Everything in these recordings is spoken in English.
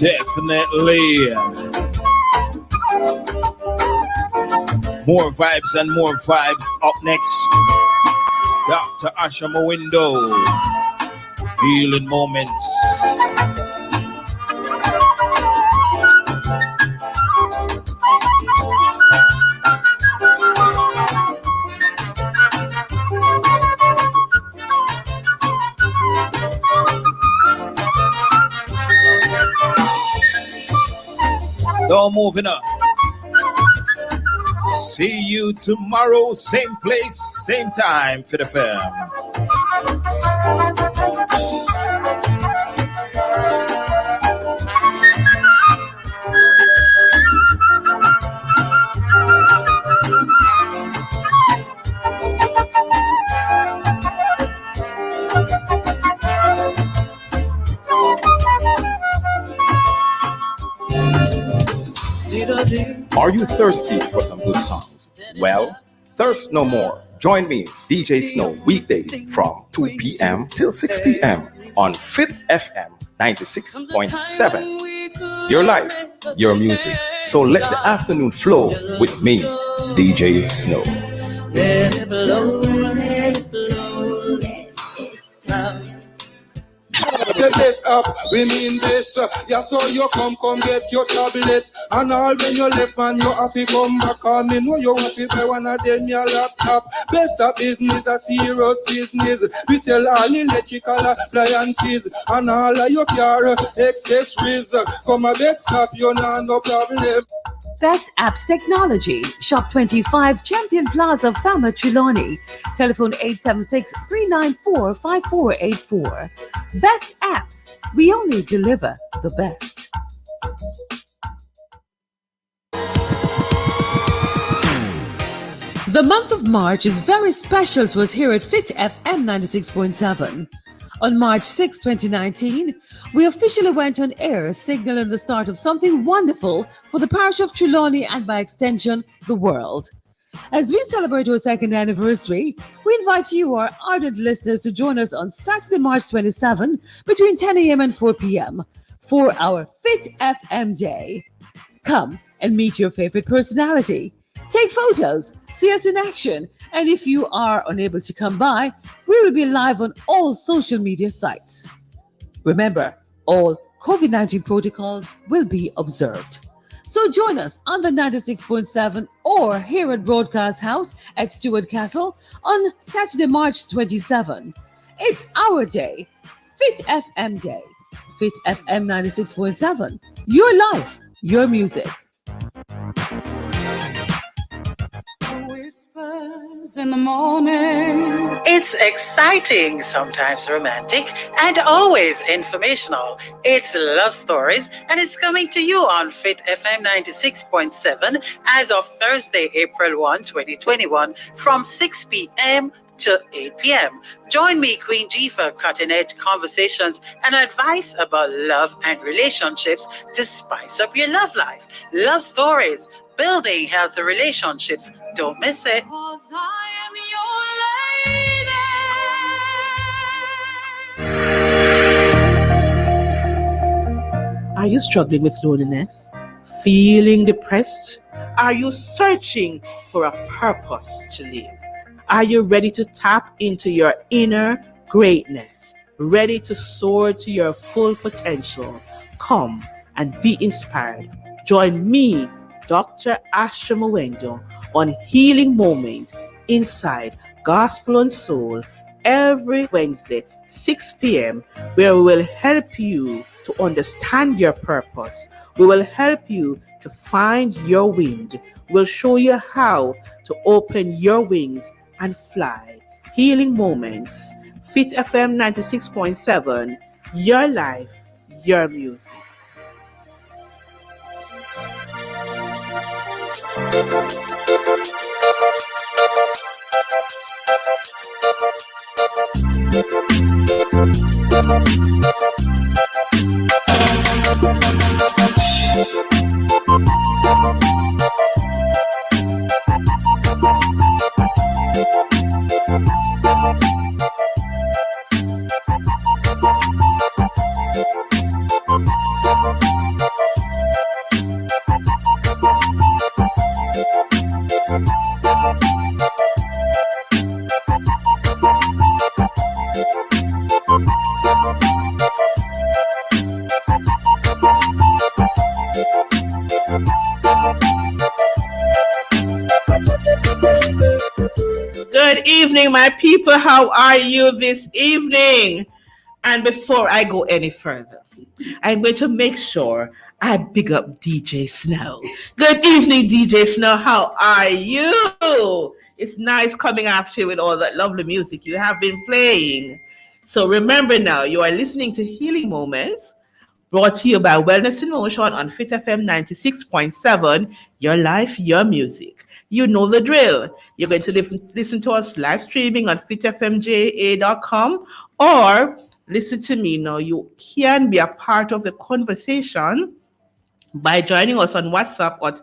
Definitely. More vibes and more vibes up next. Dr. Ashama Window. Healing moments. Don't moving up. See you tomorrow, same place, same time for the film. Are you thirsty for some good songs? Well, thirst no more. Join me, DJ Snow, weekdays from 2 p.m. till 6 p.m. on Fit FM 96.7. Your life, your music. So let the afternoon flow with me, DJ Snow. Let it blow, let it blow, let it blow. Take this up, we mean this. Yeah, so you come get your tablet. And all when you left man, you have to come back on me. Know you have to buy one of them your laptop. Best of business, a serious business. We sell all electrical appliances and all of your car accessories. Come a bit stop, you know, no problem. Best Apps Technology. Shop 25 Champion Plaza, Falmouth, Trelawney. Telephone 876-394-5484. Best Apps. We only deliver the best. The month of March is very special to us here at Fit FM 96.7. On March 6, 2019, we officially went on air, signaling the start of something wonderful for the parish of Trelawney and by extension, the world. As we celebrate our second anniversary, we invite you, our ardent listeners, to join us on Saturday, March 27, between 10 a.m. and 4 p.m. for our Fit FM Day. Come and meet your favorite personality. Take photos, see us in action, and if you are unable to come by, we will be live on all social media sites. Remember, all COVID-19 protocols will be observed. So join us on the 96.7 or here at Broadcast House at Stewart Castle on Saturday, March 27. It's our day, Fit FM Day. Fit FM 96.7. Your life, your music. Whispers in the morning. It's exciting, sometimes romantic, and always informational. It's Love Stories, and it's coming to you on Fit FM 96.7 as of Thursday, April 1, 2021, from 6 p.m. to 8 p.m. Join me, Queen G, for cutting-edge conversations and advice about love and relationships to spice up your love life. Love Stories, building healthy relationships. Don't miss it. Are you struggling with loneliness? Feeling depressed? Are you searching for a purpose to live? Are you ready to tap into your inner greatness? Ready to soar to your full potential? Come and be inspired. Join me, Dr. Asha Mwendo, on Healing Moment inside Gospel and Soul every Wednesday, 6 p.m., where we will help you to understand your purpose. We will help you to find your wind. We'll show you how to open your wings and fly. Healing Moments, Fit FM 96.7, your life, your music. evening, my people. How are you this evening? And before I go any further, I'm going to make sure I big up DJ Snow. Good evening, DJ Snow. How are you? It's nice coming after you with all that lovely music you have been playing. So remember now, you are listening to Healing Moments, brought to you by Wellness in Motion on Fit FM 96.7, your life, your music. You know the drill. You're going to listen to us live streaming on fitfmja.com, or listen to me now. You can be a part of the conversation by joining us on WhatsApp at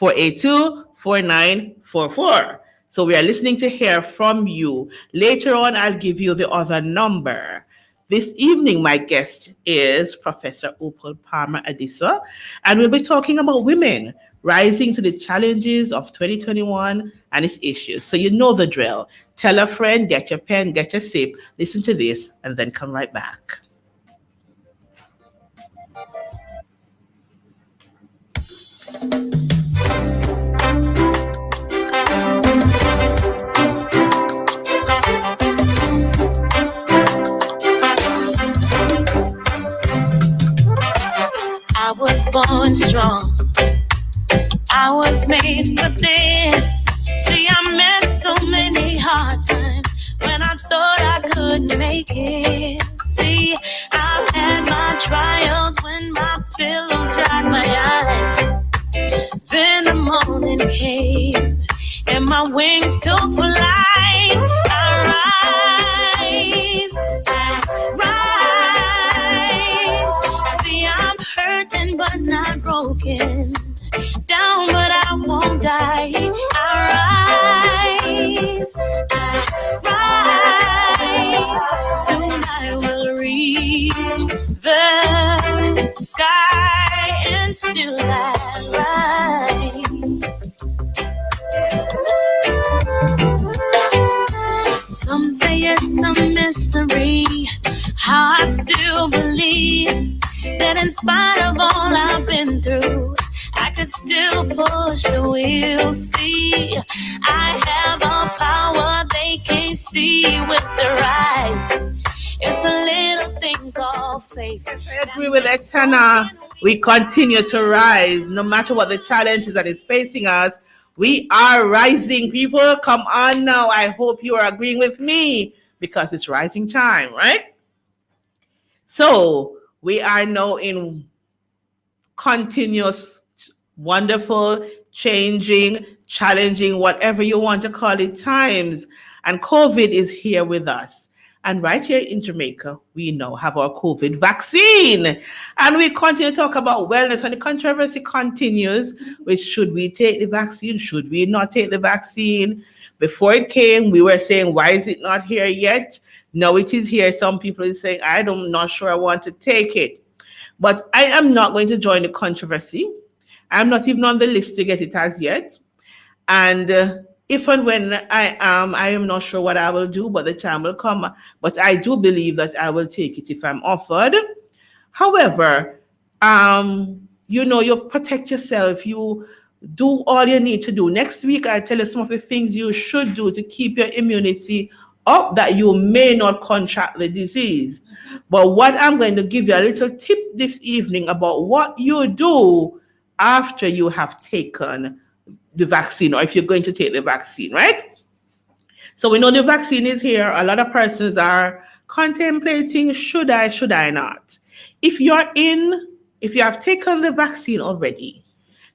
876-482-4944. So we are listening to hear from you. Later on, I'll give you the other number. This evening, my guest is Professor Opal Palmer Adisa, and we'll be talking about women rising to the challenges of 2021 and its issues. So you know the drill. Tell a friend, get your pen, get your sip, listen to this, and then come right back. I was born strong. I was made for this. See, I met so many hard times when I thought I couldn't make it. See, I've had my trials when my pillows dried my eyes. Then the morning came and my wings took flight. I rise. See, I'm hurting but not broken. Down but I won't die. I rise. Soon I will reach the sky and still I rise. Some say it's a mystery how I still believe that in spite of all I've been through, I could still push the wheel. See, I have a power they can't see with their eyes. It's a little thing called faith. I agree with Etana. We continue to rise no matter what the challenges that is facing us. We are rising, people. Come on now. I hope you are agreeing with me because it's rising time, right? So we are now in continuous, wonderful, changing, challenging, whatever you want to call it, times. And COVID is here with us. And right here in Jamaica, we now have our COVID vaccine. And we continue to talk about wellness, and the controversy continues with should we take the vaccine, should we not take the vaccine? Before it came, we were saying, why is it not here yet? Now it is here. Some people are saying, I'm not sure I want to take it. But I am not going to join the controversy. I'm not even on the list to get it as yet. And if and when I am not sure what I will do, but the time will come. But I do believe that I will take it if I'm offered. However, you protect yourself. You do all you need to do. Next week, I tell you some of the things you should do to keep your immunity up that you may not contract the disease. But what I'm going to give you a little tip this evening about what you do after you have taken the vaccine, or if you're going to take the vaccine, right? So we know the vaccine is here. A lot of persons are contemplating, should I not? If you have taken the vaccine already,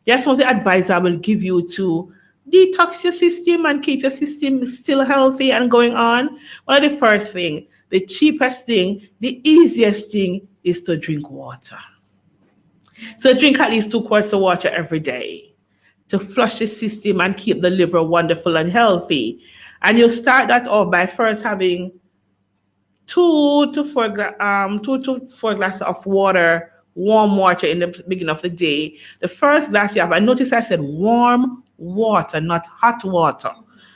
there's some of the advice I will give you to detox your system and keep your system still healthy and going on. One of the first thing, the cheapest thing, the easiest thing is to drink water. So drink at least 2 quarts of water every day to flush the system and keep the liver wonderful and healthy. And you start that off by first having 2 to 4 glasses of water, warm water in the beginning of the day. The first glass you have, and notice I said warm water, not hot water.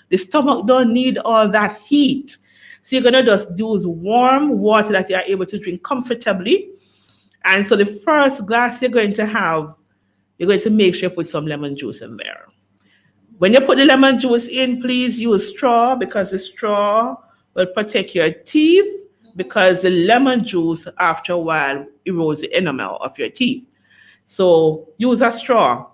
The stomach don't need all that heat. So you're gonna just use warm water that you are able to drink comfortably. And so the first glass you're going to make sure you put some lemon juice in there. When you put the lemon juice in, please use straw because the straw will protect your teeth because the lemon juice after a while erodes the enamel of your teeth. So use a straw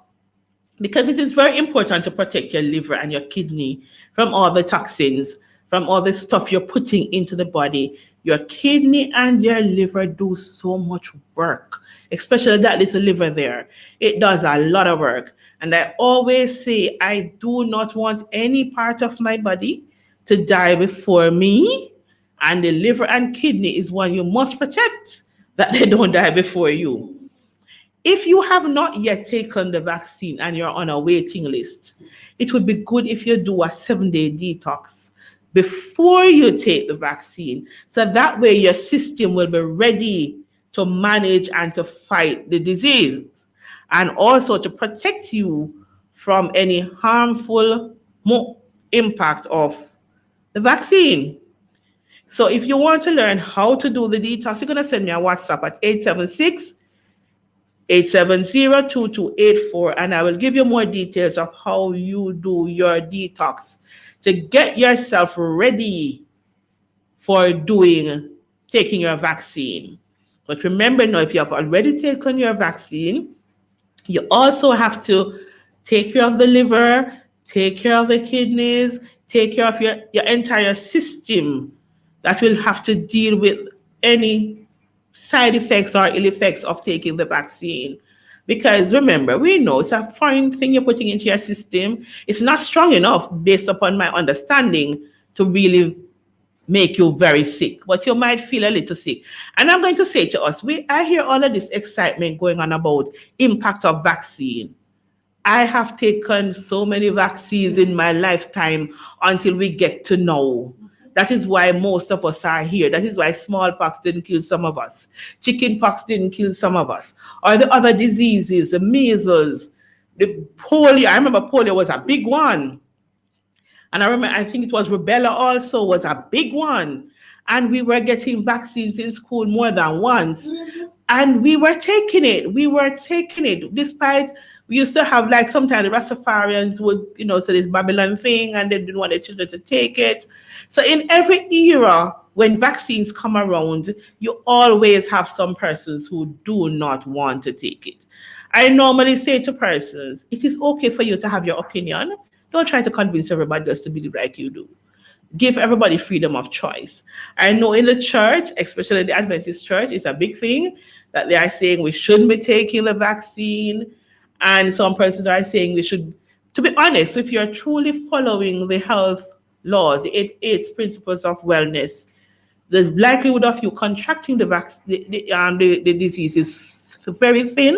because it is very important to protect your liver and your kidney from all the toxins, from all the stuff you're putting into the body. Your kidney and your liver do so much work, especially that little liver there. It does a lot of work. And I always say, I do not want any part of my body to die before me. And the liver and kidney is one you must protect, that they don't die before you. If you have not yet taken the vaccine and you're on a waiting list, it would be good if you do a 7-day detox before you take the vaccine. So that way your system will be ready to manage and to fight the disease and also to protect you from any harmful impact of the vaccine. So if you want to learn how to do the detox, you're going to send me a WhatsApp at 870-2284, and I will give you more details of how you do your detox to get yourself ready for taking your vaccine. But remember now, if you have already taken your vaccine, you also have to take care of the liver, take care of the kidneys, take care of your entire system that will have to deal with any side effects or ill effects of taking the vaccine. Because remember, we know it's a foreign thing you're putting into your system. It's not strong enough, based upon my understanding, to really make you very sick, but you might feel a little sick. And I'm going to say to us, I hear all of this excitement going on about impact of vaccine. I have taken so many vaccines in my lifetime until we get to know. That is why most of us are here. That is why smallpox didn't kill some of us. Chickenpox didn't kill some of us. Or the other diseases, the measles, the polio. I remember polio was a big one. And I think it was rubella also was a big one. And we were getting vaccines in school more than once. And we were taking it. Despite we used to have, like, sometimes the Rastafarians would, say this Babylon thing and they didn't want their children to take it. So in every era, when vaccines come around, you always have some persons who do not want to take it. I normally say to persons, it is okay for you to have your opinion. Don't try to convince everybody else to believe like you do. Give everybody freedom of choice. I know in the church, especially the Adventist church, it's a big thing that they are saying we shouldn't be taking the vaccine. And some persons are saying we should. To be honest, if you're truly following the health laws, the 8 principles of wellness, the likelihood of you contracting the disease is very thin.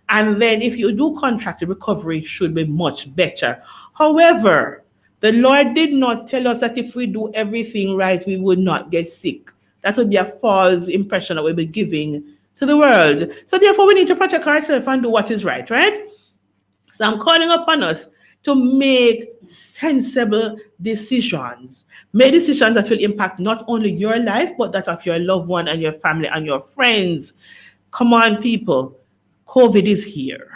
And then if you do contract, the recovery should be much better. However, the Lord did not tell us that if we do everything right, we would not get sick. That would be a false impression that we'll be giving to the world. So therefore, we need to protect ourselves and do what is right? So I'm calling upon us to make sensible decisions. Make decisions that will impact not only your life, but that of your loved one and your family and your friends. Come on, people. COVID is here.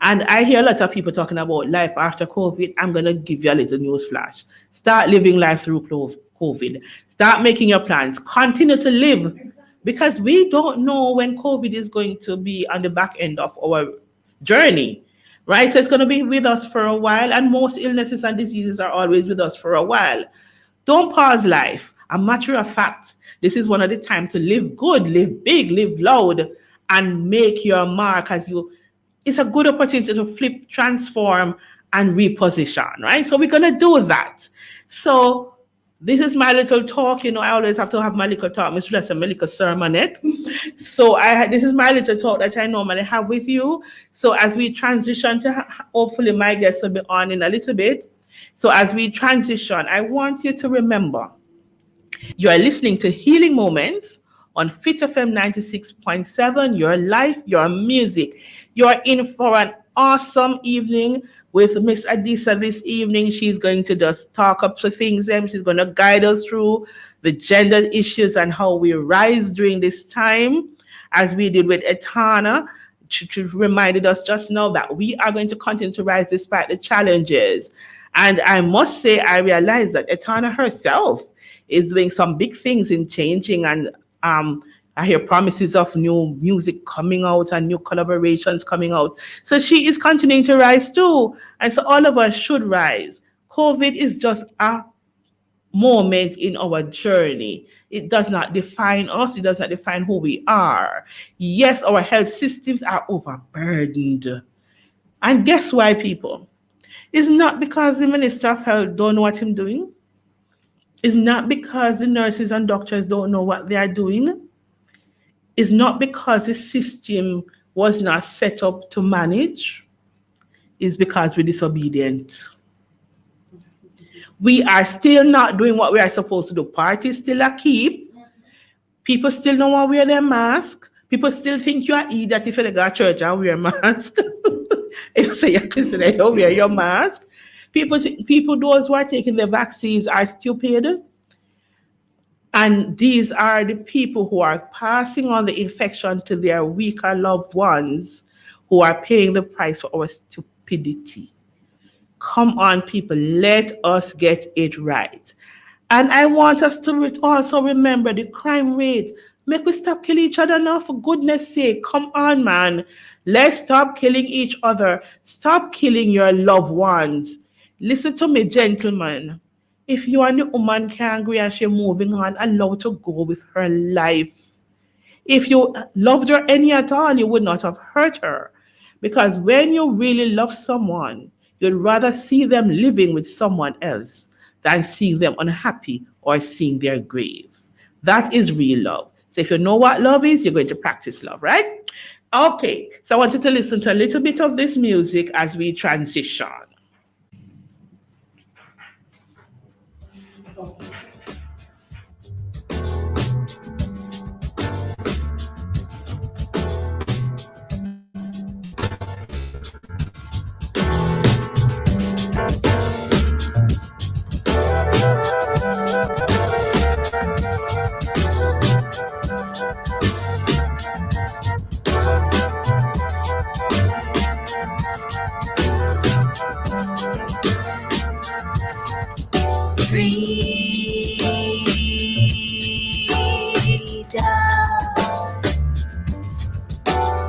And I hear a lot of people talking about life after COVID. I'm going to give you a little news flash. Start living life through COVID. Start making your plans. Continue to live, because we don't know when COVID is going to be on the back end of our journey, right? So it's going to be with us for a while, and most illnesses and diseases are always with us for a while. Don't pause life. A matter of fact, this is one of the times to live good, live big, live loud, and make your mark it's a good opportunity to flip, transform, and reposition, right? So we're going to do that. So this is my little talk. I always have to have my little talk. Mr. Lester, my little sermonette. So this is my little talk that I normally have with you. So as we transition to, hopefully my guests will be on in a little bit. So as we transition, I want you to remember, you are listening to Healing Moments on Fit FM 96.7, your life, your music. You're in for an awesome evening with Miss Adisa this evening. She's going to just talk up some things. She's going to guide us through the gender issues and how we rise during this time, as we did with Etana. she reminded us just now that we are going to continue to rise despite the challenges. And I must say, I realize that Etana herself is doing some big things in changing. And I hear promises of new music coming out and new collaborations coming out. So she is continuing to rise too. And so all of us should rise. COVID is just a moment in our journey. It does not define us. It does not define who we are. Yes, our health systems are overburdened. And guess why, people? It's not because the Minister of Health don't know what he's doing. It's not because the nurses and doctors don't know what they are doing. It's not because the system was not set up to manage. It's because we're disobedient. We are still not doing what we are supposed to do. Parties still a keep. People still don't want to wear their mask. People still think you are idiot if you go to church and wear a mask. If you say you're Christian, you don't wear your mask. People, those who are taking the vaccines are stupid. And these are the people who are passing on the infection to their weaker loved ones who are paying the price for our stupidity. Come on, people, let us get it right. And I want us to also remember the crime rate. Make we stop killing each other now, for goodness sake. Come on, man. Let's stop killing each other. Stop killing your loved ones. Listen to me, gentlemen. If you and the woman can't agree and she's moving on, allow her to go with her life. If you loved her any at all, you would not have hurt her. Because when you really love someone, you'd rather see them living with someone else than seeing them unhappy or seeing their grave. That is real love. So if you know what love is, you're going to practice love, right? Okay, so I want you to listen to a little bit of this music as we transition.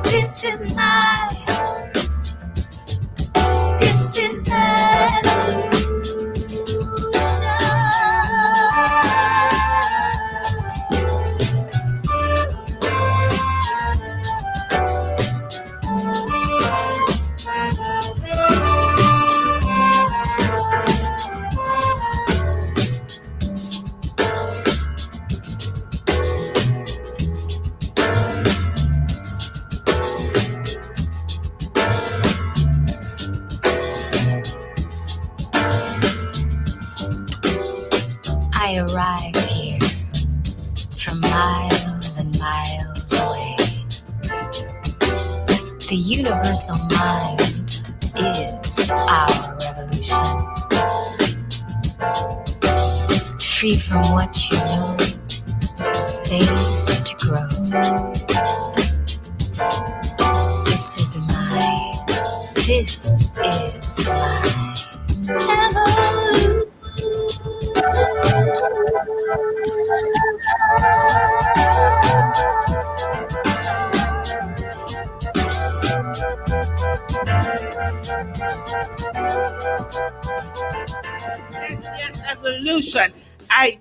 This is the I arrived here from miles and miles away. The universal mind is our revolution. Free from what you know, space to grow. This is my evolution. Yes, evolution.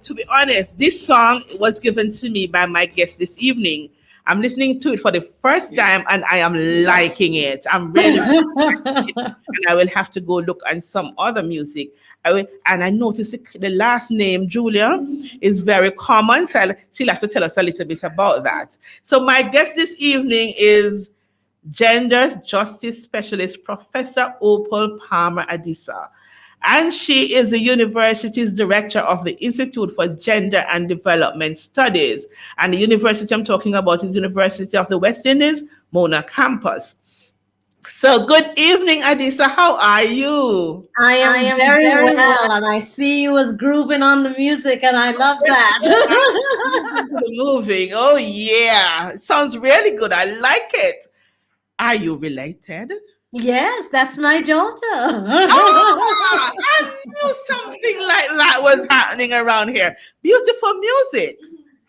To be honest, this song was given to me by my guest this evening. I'm listening to it for the first time and I am liking it. I'm really liking it. And I will have to go look on some other music. And I noticed the last name, Julia, is very common. So she'll have to tell us a little bit about that. So my guest this evening is Gender Justice Specialist, Professor Opal Palmer Adisa. And she is the university's director of the Institute for Gender and Development Studies. And the university I'm talking about is University of the West Indies, Mona campus. So good evening, Adisa. How are you? I am very well, and I see you was grooving on the music, and I love that. Moving. Oh, yeah. It sounds really good. I like it. Are you related? Yes, that's my daughter. Ah, I knew something like that was happening around here. Beautiful music.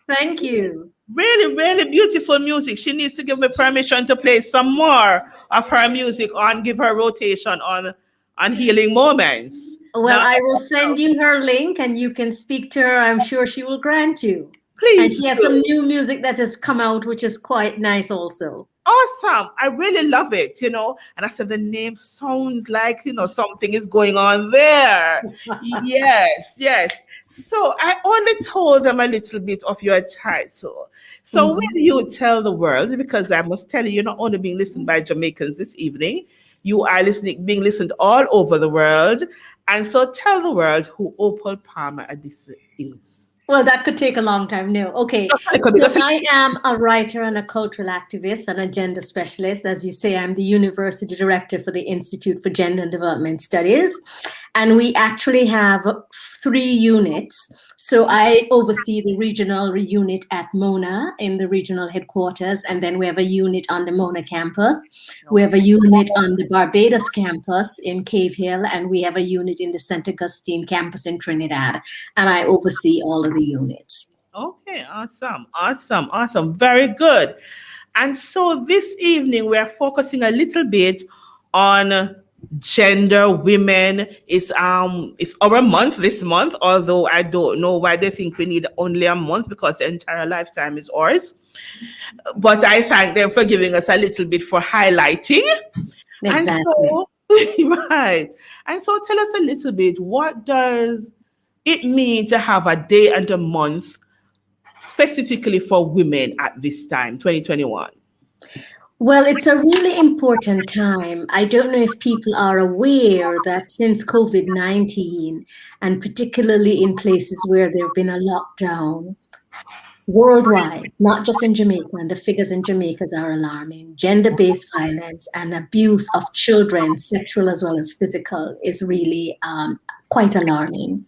Thank you. Really, really beautiful music. She needs to give me permission to play some more of her music and give her rotation on healing moments. Well, Now, I will send you her link and you can speak to her. I'm sure she will grant you. And please she has some do. new music that has come out, which is quite nice also. Awesome. I really love it. And I said the name sounds like, something is going on there. Yes, yes. So I only told them a little bit of your title. So will Mhm. you tell the world, because I must tell you, you're not only being listened by Jamaicans this evening, you are being listened all over the world. And so tell the world who Opal Palmer Adisa is. Well, that could take a long time. No. Okay. So I am a writer and a cultural activist and a gender specialist. As you say, I'm the university director for the Institute for Gender and Development Studies. And we actually have 3 units. So I oversee the regional unit at Mona in the regional headquarters. And then we have a unit on the Mona campus. We have a unit on the Barbados campus in Cave Hill. And we have a unit in the St. Augustine campus in Trinidad. And I oversee all of the units. Okay, awesome, awesome, awesome. Very good. And so this evening we are focusing a little bit on gender, women. It's our month this month, although I don't know why they think we need only a month because the entire lifetime is ours. But I thank them for giving us a little bit for highlighting. And Exactly. so right. And so tell us a little bit, what does it mean to have a day and a month specifically for women at this time, 2021? Well, it's a really important time. I don't know if people are aware that since COVID-19, and particularly in places where there have been a lockdown worldwide, not just in Jamaica, and the figures in Jamaica are alarming. Gender based violence and abuse of children, sexual as well as physical, is really quite alarming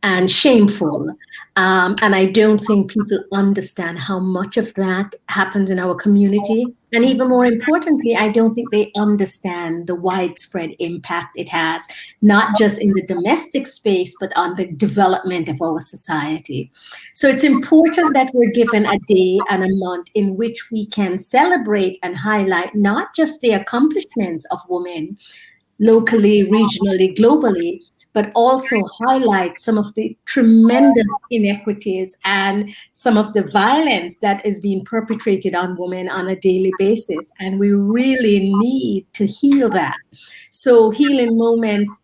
and shameful. And I don't think people understand how much of that happens in our community. And even more importantly, I don't think they understand the widespread impact it has, not just in the domestic space, but on the development of our society. So it's important that we're given a day and a month in which we can celebrate and highlight not just the accomplishments of women locally, regionally, globally, but also highlight some of the tremendous inequities and some of the violence that is being perpetrated on women on a daily basis. And we really need to heal that. So, healing moments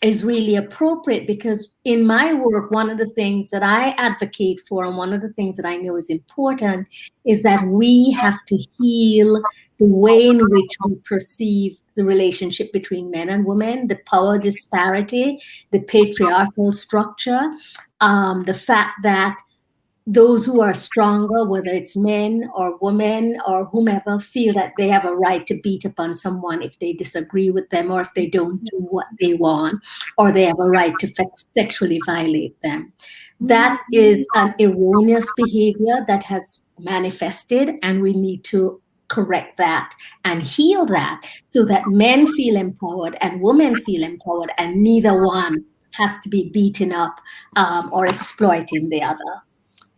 is really appropriate because in my work, one of the things that I advocate for and one of the things that I know is important is that we have to heal the way in which we perceive the relationship between men and women, the power disparity, the patriarchal structure, the fact that those who are stronger, whether it's men or women or whomever, feel that they have a right to beat upon someone if they disagree with them or if they don't do what they want, or they have a right to sexually violate them. That is an erroneous behavior that has manifested, and we need to correct that and heal that so that men feel empowered and women feel empowered, and neither one has to be beaten up or exploiting the other.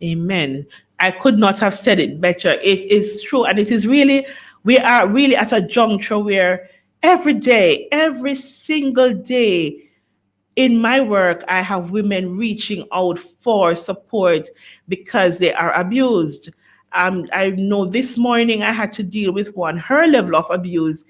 Amen. I could not have said it better. It is true. And it is really, we are really at a juncture where every day, every single day in my work, I have women reaching out for support because they are abused. I know this morning I had to deal with one. Her level of abuse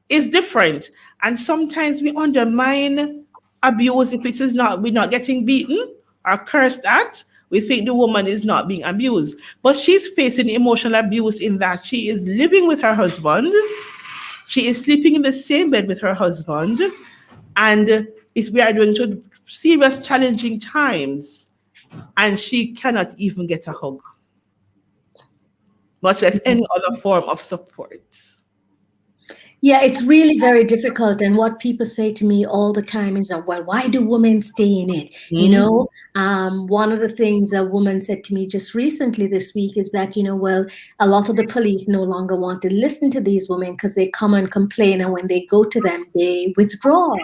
is different. And sometimes we undermine abuse if it is not, we're not getting beaten or cursed at. We think the woman is not being abused. But she's facing emotional abuse in that she is living with her husband. She is sleeping in the same bed with her husband. And we are going through serious, challenging times. And she cannot even get a hug, much less any other form of support. Yeah, it's really very difficult. And what people say to me all the time is, well, why do women stay in it? You Mm, know, one of the things a woman said to me just recently this week is that, well, a lot of the police no longer want to listen to these women because they come and complain. And when they go to them, they withdraw.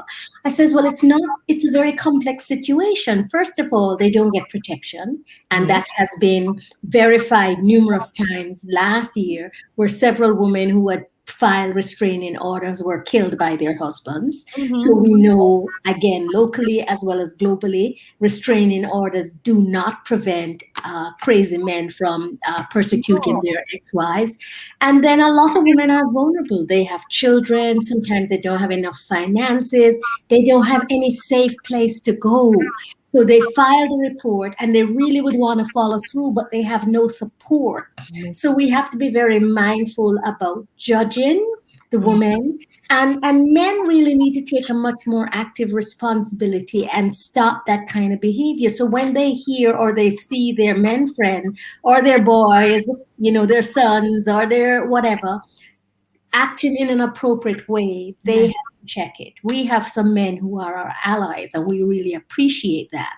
I says, well, it's not, it's a very complex situation. First of all, they don't get protection. And mm, that has been verified numerous times last year, where several women who had filed restraining orders were killed by their husbands. So mhm. we know, again, locally as well as globally, restraining orders do not prevent crazy men from persecuting No. their ex wives. And then a lot of women are vulnerable. They have children. Sometimes they don't have enough finances. They don't have any safe place to go. So they filed a report and they really would want to follow through, but they have no support. So we have to be very mindful about judging the woman. And men really need to take a much more active responsibility and stop that kind of behavior. So when they hear or they see their men friend or their boys, their sons or their whatever, acting in an appropriate way, they have to check it. We have some men who are our allies, and we really appreciate that.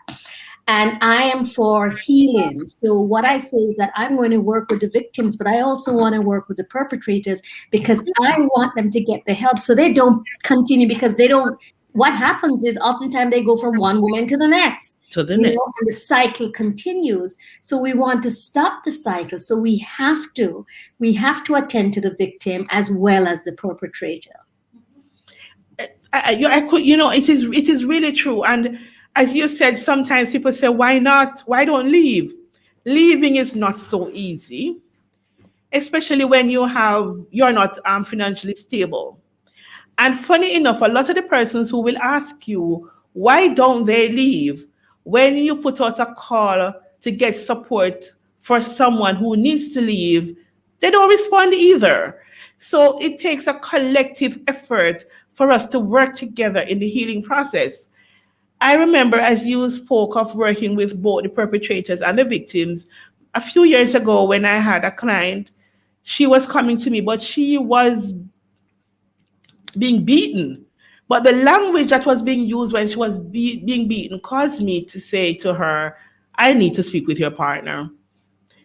And I am for healing. So what I say is that I'm going to work with the victims, but I also want to work with the perpetrators because I want them to get the help so they don't continue, because they don't. What happens is oftentimes they go from one woman to the next, To the next. and the cycle continues. So we want to stop the cycle. So we have to attend to the victim as well as the perpetrator. I could, it is really true. And as you said, sometimes people say, why not? Why don't leave? Leaving is not so easy, especially when you're not financially stable. And funny enough, a lot of the persons who will ask you, why don't they leave? When you put out a call to get support for someone who needs to leave, they don't respond either. So it takes a collective effort for us to work together in the healing process. I remember, as you spoke of working with both the perpetrators and the victims, a few years ago when I had a client, she was coming to me, but she was being beaten. But the language that was being used when she was being beaten caused me to say to her, I need to speak with your partner.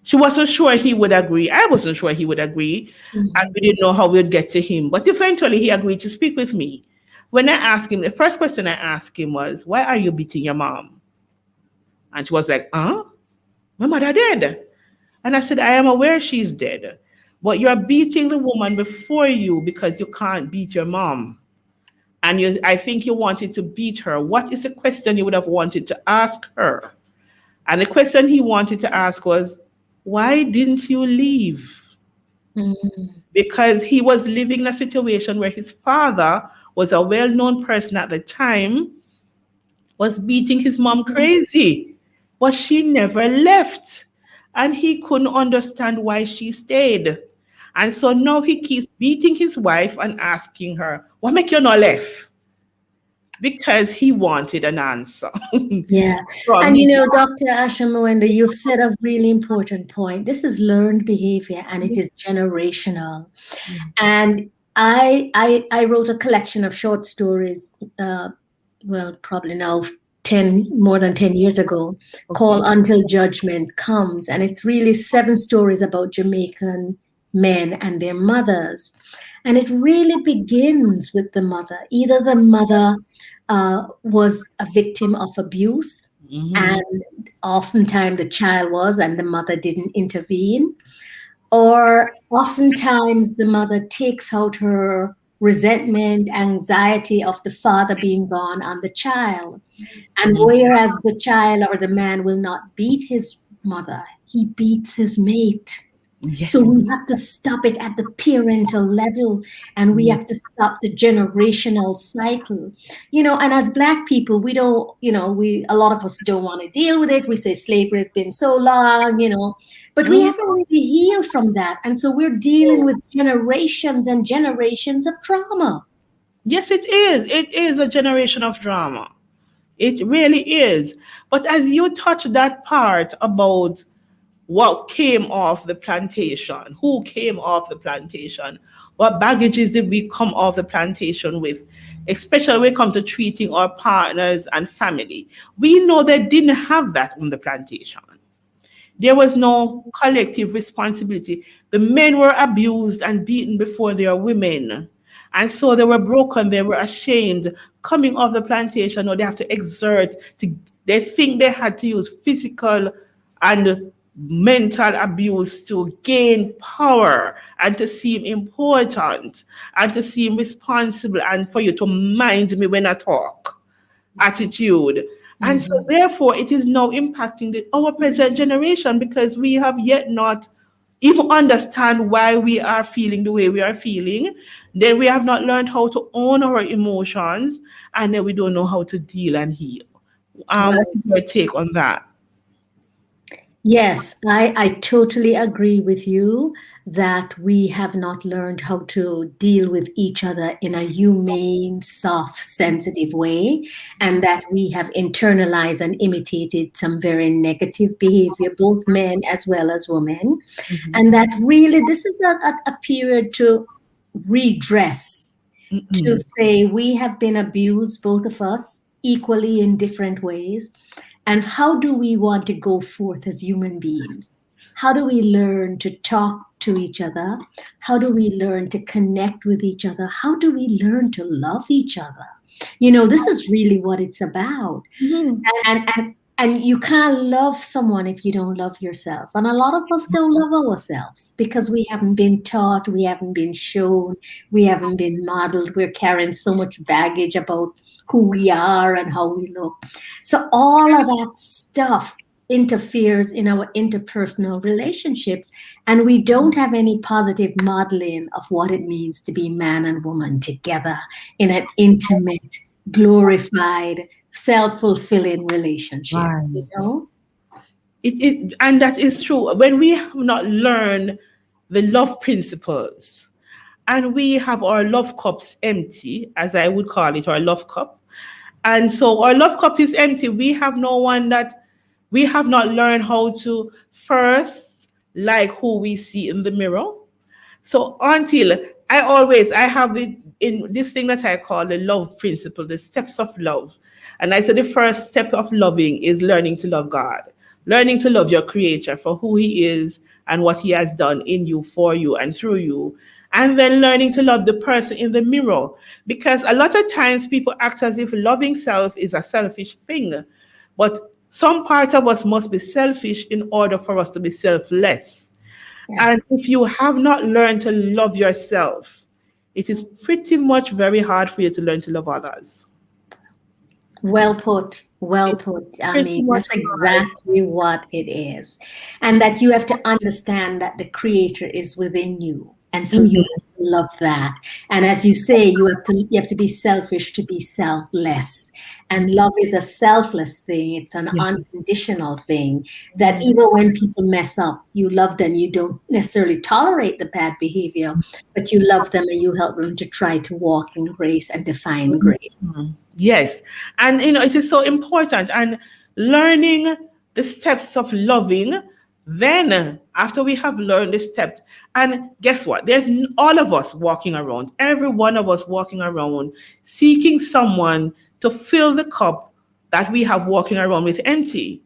She wasn't sure he would agree. I wasn't sure he would agree. And we didn't know how we'd get to him. But eventually he agreed to speak with me. When I asked him, the first question I asked him was, why are you beating your mom? And she was like, my mother dead. And I said, I am aware she's dead. But you're beating the woman before you because you can't beat your mom. And I think you wanted to beat her. What is the question you would have wanted to ask her? And the question he wanted to ask was, why didn't you leave? Because he was living in a situation where his father was a well-known person at the time, was beating his mom crazy, but she never left. And he couldn't understand why she stayed. And so now he keeps beating his wife and asking her, what make you not left? Because he wanted an answer Yeah. from And his Dr. Asha Moenda, you've said a really important point. This is learned behavior and it is generational. And I wrote a collection of short stories, probably now more than 10 years ago, called Until Judgment Comes. And it's really 7 stories about Jamaican men and their mothers. And it really begins with the mother. Either the mother was a victim of abuse, and oftentimes the child was, and the mother didn't intervene. Or oftentimes the mother takes out her resentment, anxiety of the father being gone on the child. And whereas the child or the man will not beat his mother, he beats his mate. So Yes. we have to stop it at the parental level, and we have to stop the generational cycle. And as Black people, we don't, a lot of us don't want to deal with it. We say slavery has been so long, but we haven't really healed from that. And so we're dealing with generations and generations of trauma. Yes, it is. It is a generation of drama. It really is. But as you touch that part about what came off the plantation, who came off the plantation, what baggages did we come off the plantation with, especially when it comes to treating our partners and family. We know they didn't have that on the plantation. There was no collective responsibility. The men were abused and beaten before their women. And so they were broken, they were ashamed. Coming off the plantation, or they have to exert to, they think they had to use physical and mental abuse to gain power and to seem important and to seem responsible and for you to mind me when I talk attitude. And so therefore it is now impacting our present generation, because we have yet not even understand why we are feeling the way we are feeling. Then we have not learned how to own our emotions, and then we don't know how to deal and heal. Well, What's your take on that? yes, I totally agree with you that we have not learned how to deal with each other in a humane, soft, sensitive way, and that we have internalized and imitated some very negative behavior, both men as well as women. And that really, this is a period to redress, to say we have been abused, both of us, equally in different ways. And how do we want to go forth as human beings? How do we learn to talk to each other? How do we learn to connect with each other? How do we learn to love each other? You know, this is really what it's about. And you can't love someone if you don't love yourself. And a lot of us don't love ourselves because we haven't been taught, we haven't been shown, we haven't been modeled. We're carrying so much baggage about who we are and how we look. So all of that stuff interferes in our interpersonal relationships, and we don't have any positive modeling of what it means to be man and woman together in an intimate, glorified, self-fulfilling relationship. You know? And that is true. When we have not learned the love principles, and we have our love cups empty, as I would call it, our love cup. And so our love cup is empty. We have no one that we have not learned how to first like who we see in the mirror. So until I have it in this thing that I call the love principle, the steps of love. And I said the first step of loving is learning to love God, learning to love your creator for who he is and what he has done in you, for you, and through you. And then learning to love the person in the mirror. Because a lot of times people act as if loving self is a selfish thing. But some part of us must be selfish in order for us to be selfless. Yeah. And if you have not learned to love yourself, it is pretty much very hard for you to learn to love others. Well put. Well put. I Pretty mean, much that's exactly what it is. And that you have to understand that the creator is within you. And so you have to love that. And as you say, you have to be selfish to be selfless. And love is a selfless thing. It's an unconditional thing that even when people mess up, you love them. You don't necessarily tolerate the bad behavior, but you love them and you help them to try to walk in grace and define grace. Yes. And it is so important. And learning the steps of loving, then after we have learned the steps, and guess what? There's all of us walking around, every one of us walking around, seeking someone to fill the cup that we have walking around with empty.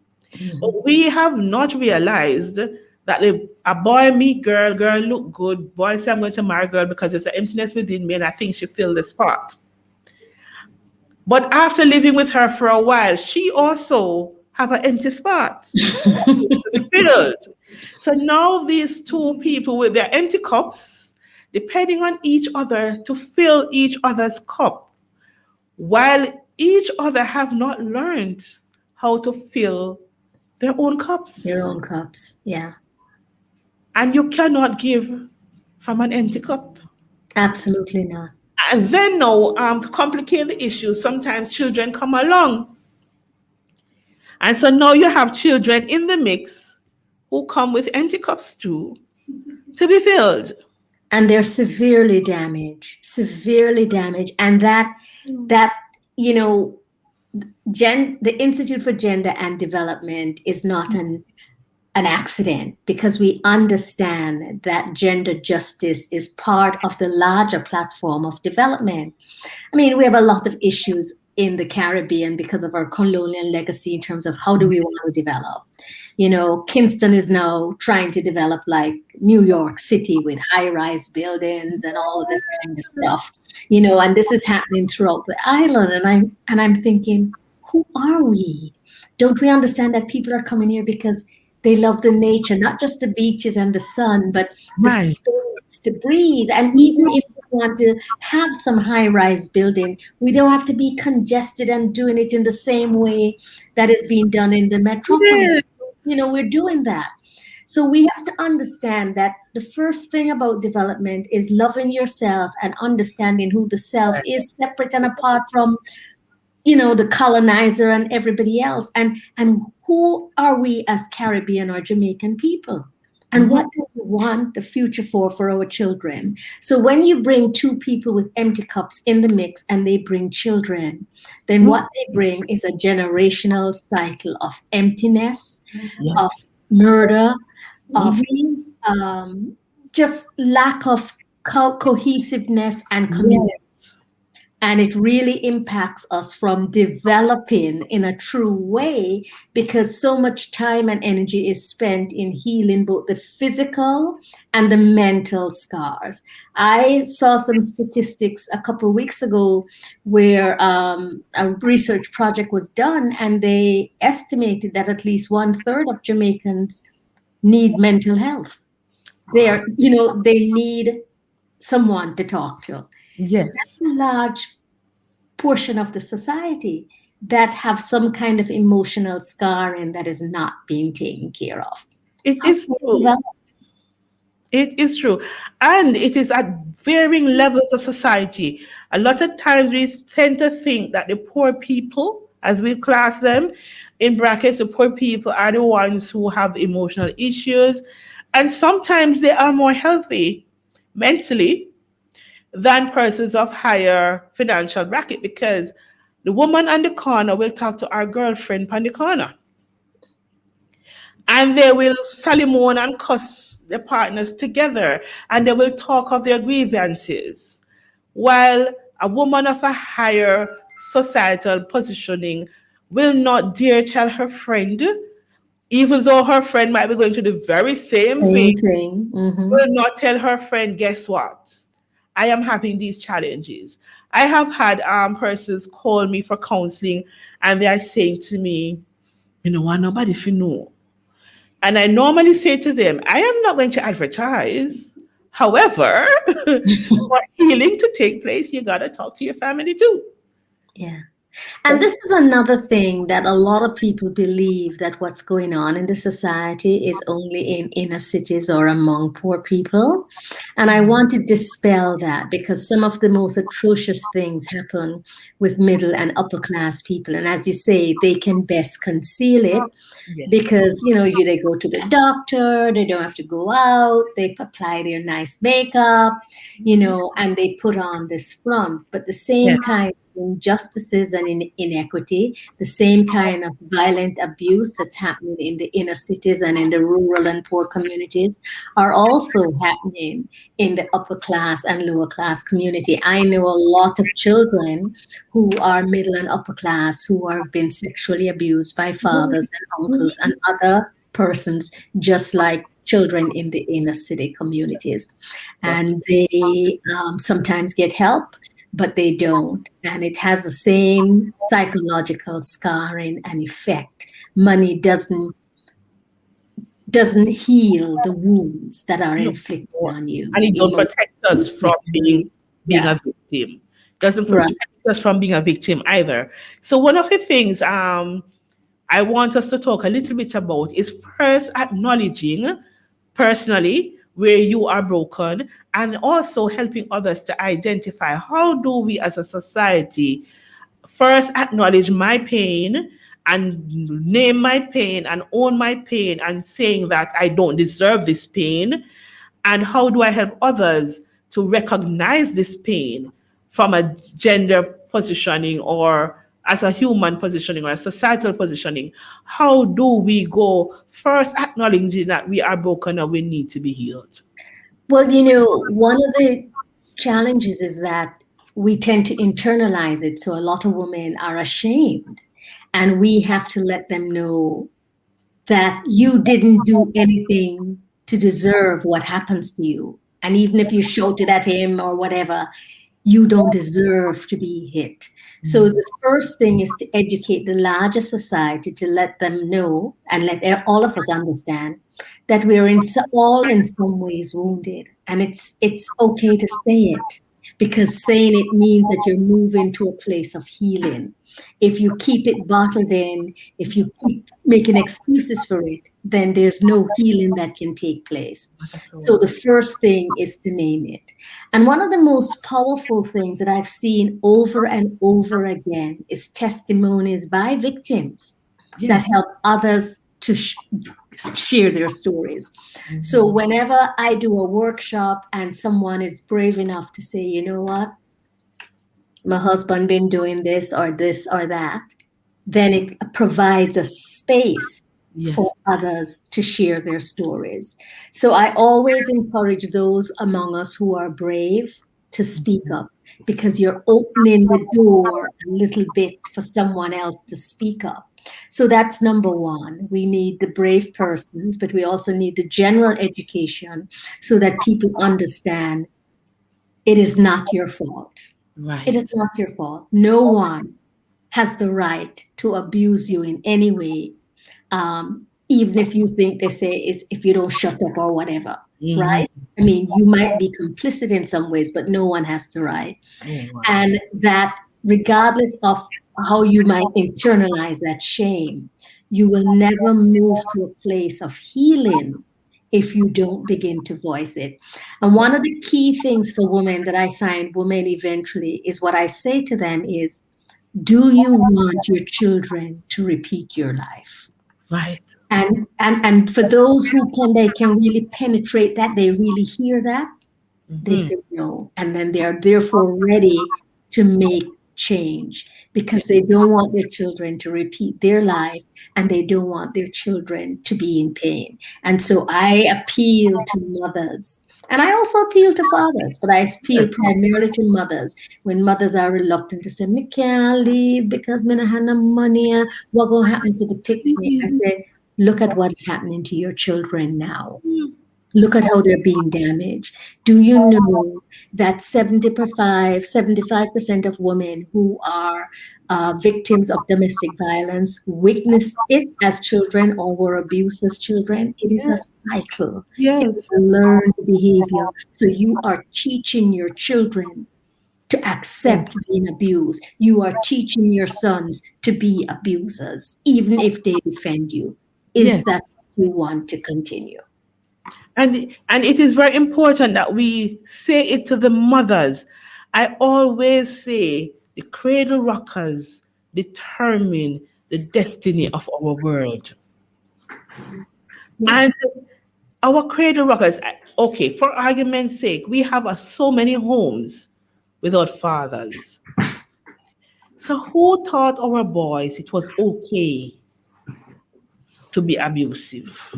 But we have not realized that a boy meet girl, girl look good, boy say I'm going to marry girl because there's an emptiness within me and I think she filled the spot. But after living with her for a while, she also have an empty spot to be filled. So now these two people with their empty cups, depending on each other to fill each other's cup, while each other have not learned how to fill their own cups. Your own cups, yeah. And you cannot give from an empty cup. Absolutely not. And then now, to complicate the issue, sometimes children come along. And so now you have children in the mix who come with empty cups too to be filled. And they're severely damaged. And that the Institute for Gender and Development is not an accident because we understand that gender justice is part of the larger platform of development. I mean, we have a lot of issues in the Caribbean because of our colonial legacy in terms of how do we want to develop. You know, Kingston is now trying to develop like New York City with high-rise buildings and all of this kind of stuff. You know, and this is happening throughout the island. And I'm thinking, who are we? Don't we understand that people are coming here because they love the nature, not just the beaches and the sun, but the Right. space to breathe. And even if we want to have some high-rise building, we don't have to be congested and doing it in the same way that is being done in the metropolis. Yes. You know, we're doing that. So we have to understand that the first thing about development is loving yourself and understanding who the self is, separate and apart from, you know, the colonizer and everybody else. And who are we as Caribbean or Jamaican people? And what do we want the future for our children? So when you bring two people with empty cups in the mix and they bring children, then what they bring is a generational cycle of emptiness, of Yes. murder, of just lack of cohesiveness and community. Yes. And it really impacts us from developing in a true way because so much time and energy is spent in healing both the physical and the mental scars. I saw some statistics a couple of weeks ago where a research project was done, and they estimated that at least 1/3 of Jamaicans need mental health. They need someone to talk to. Yes. A large portion of the society that have some kind of emotional scarring that is not being taken care of. It is true. It is true. And it is at varying levels of society. A lot of times we tend to think that the poor people, as we class them in brackets, the poor people are the ones who have emotional issues. And sometimes they are more healthy mentally than persons of higher financial bracket because the woman on the corner will talk to our girlfriend on the corner. And they will salimon and cuss their partners together, and they will talk of their grievances. While a woman of a higher societal positioning will not dare tell her friend, even though her friend might be going through the very same thing, Same thing. will not tell her friend, guess what? I am having these challenges. I have had persons call me for counseling and they are saying to me, you know what, nobody if you know. And I normally say to them, I am not going to advertise. However, for healing to take place, you got to talk to your family too. Yeah. And this is another thing that a lot of people believe that what's going on in the society is only in inner cities or among poor people. And I want to dispel that because some of the most atrocious things happen with middle and upper class people. And as you say, they can best conceal it because, they go to the doctor, they don't have to go out, they apply their nice makeup, and they put on this front. But the same kind injustices and inequity, the same kind of violent abuse that's happening in the inner cities and in the rural and poor communities are also happening in the upper class and lower class community. I know a lot of children who are middle and upper class who have been sexually abused by fathers and uncles and other persons, just like children in the inner city communities. And they sometimes get help, but they don't. And it has the same psychological scarring and effect. Money doesn't heal the wounds that are inflicted on you. And it don't protect us from being a victim. Doesn't protect us from being a victim either. So one of the things I want us to talk a little bit about is first acknowledging personally where you are broken, and also helping others to identify how do we as a society first acknowledge my pain and name my pain and own my pain and saying that I don't deserve this pain, and how do I help others to recognize this pain from a gender positioning or as a human positioning or a societal positioning, how do we go first acknowledging that we are broken and we need to be healed? Well, one of the challenges is that we tend to internalize it. So a lot of women are ashamed, and we have to let them know that you didn't do anything to deserve what happens to you. And even if you shouted at him or whatever, you don't deserve to be hit. So the first thing is to educate the larger society, to let them know and let all of us understand that we're all in some ways wounded, and it's okay to say it, because saying it means that you're moving to a place of healing. If you keep it bottled in, if you keep making excuses for it, then there's no healing that can take place. So the first thing is to name it. And one of the most powerful things that I've seen over and over again is testimonies by victims that help others to share their stories. So whenever I do a workshop and someone is brave enough to say, you know what, my husband been doing this or that, then it provides a space for others to share their stories. So I always encourage those among us who are brave to speak up, because you're opening the door a little bit for someone else to speak up. So that's number one. We need the brave persons, but we also need the general education so that people understand it is not your fault. It is not your fault. No one has the right to abuse you in any way, even if you think they say is if you don't shut up or whatever, right? I mean, you might be complicit in some ways, but no one has the right. And that regardless of how you might internalize that shame, you will never move to a place of healing if you don't begin to voice it. And one of the key things for women that I find women eventually is what I say to them is, do you want your children to repeat your life? Right. And for those who they can really penetrate that, they really hear that, they say no. And then they are therefore ready to make change, because they don't want their children to repeat their life, and they don't want their children to be in pain. And so I appeal to mothers, and I also appeal to fathers, but I appeal primarily to mothers. When mothers are reluctant to say, me can't leave because me not have no money, what gonna happen to the picnic? I say, look at what is happening to your children now. Look at how they're being damaged. Do you know that 75% of women who are victims of domestic violence witnessed it as children or were abused as children? It is a cycle. It is a learned behavior. So you are teaching your children to accept being abused. You are teaching your sons to be abusers, even if they defend you. Is that what you want to continue? And it is very important that we say it to the mothers. I always say the cradle rockers determine the destiny of our world. Yes. And our cradle rockers, okay, for argument's sake, we have so many homes without fathers. So who taught our boys it was okay to be abusive?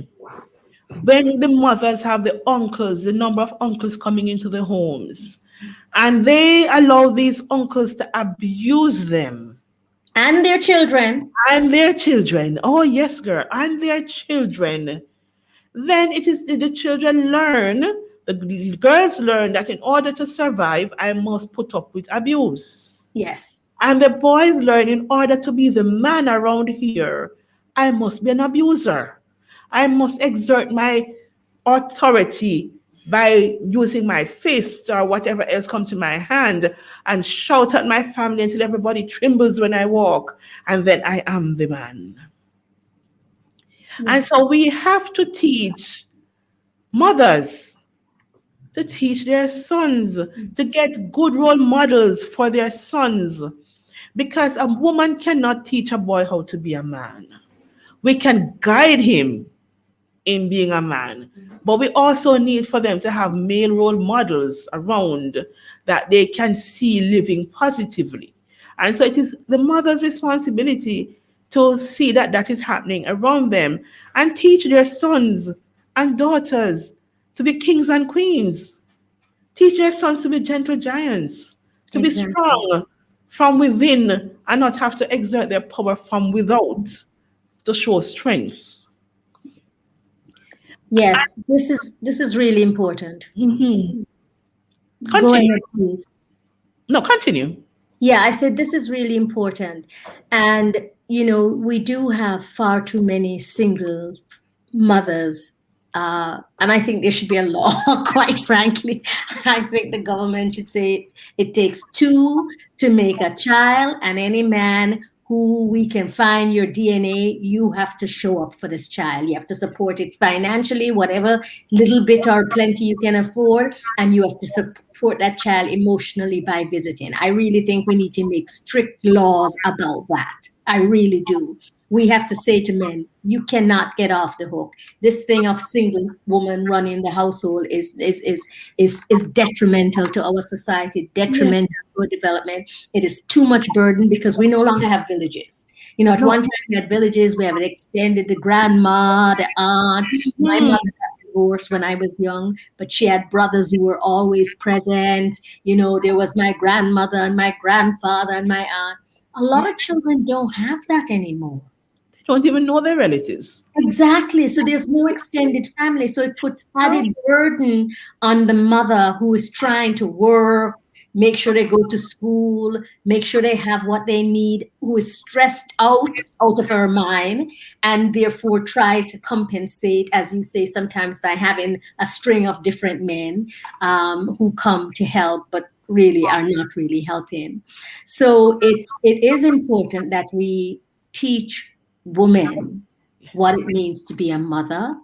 When the mothers have the uncles, the number of uncles coming into the homes, and they allow these uncles to abuse them. And their children. And their children. Oh, yes, girl. And their children. Then it is the children learn, the girls learn that in order to survive, I must put up with abuse. Yes. And the boys learn in order to be the man around here, I must be an abuser. I must exert my authority by using my fist or whatever else comes to my hand and shout at my family until everybody trembles when I walk. And then I am the man. Yes. And so we have to teach mothers to teach their sons, to get good role models for their sons. Because a woman cannot teach a boy how to be a man. We can guide him in being a man, but we also need for them to have male role models around that they can see living positively. And so it is the mother's responsibility to see that that is happening around them and teach their sons and daughters to be kings and queens. Teach their sons to be gentle giants, to be Exactly. strong from within and not have to exert their power from without to show strength. Yes, this is really important. Mhm. Go Continue. ahead, please. No, continue. Yeah, I said this is really important. And, we do have far too many single mothers. And I think there should be a law, quite frankly. I think the government should say it takes two to make a child, and any man who we can find your DNA, you have to show up for this child. You have to support it financially, whatever little bit or plenty you can afford, and you have to support that child emotionally by visiting. I really think we need to make strict laws about that. I really do. We have to say to men, you cannot get off the hook. This thing of single woman running the household is detrimental to our society, Yeah. detrimental to our development. It is too much burden because we no longer have villages. At No. one time we had villages, we have extended the grandma, the aunt. My Mhm. mother got divorced when I was young, but she had brothers who were always present. There was my grandmother and my grandfather and my aunt. A lot of children don't have that anymore. They don't even know their relatives. Exactly. So there's no extended family. So it puts No. added burden on the mother who is trying to work, make sure they go to school, make sure they have what they need, who is stressed out of her mind, and therefore try to compensate, as you say, sometimes by having a string of different men who come to help, but really are not really helping. So it is important that we teach women what it means to be a mother,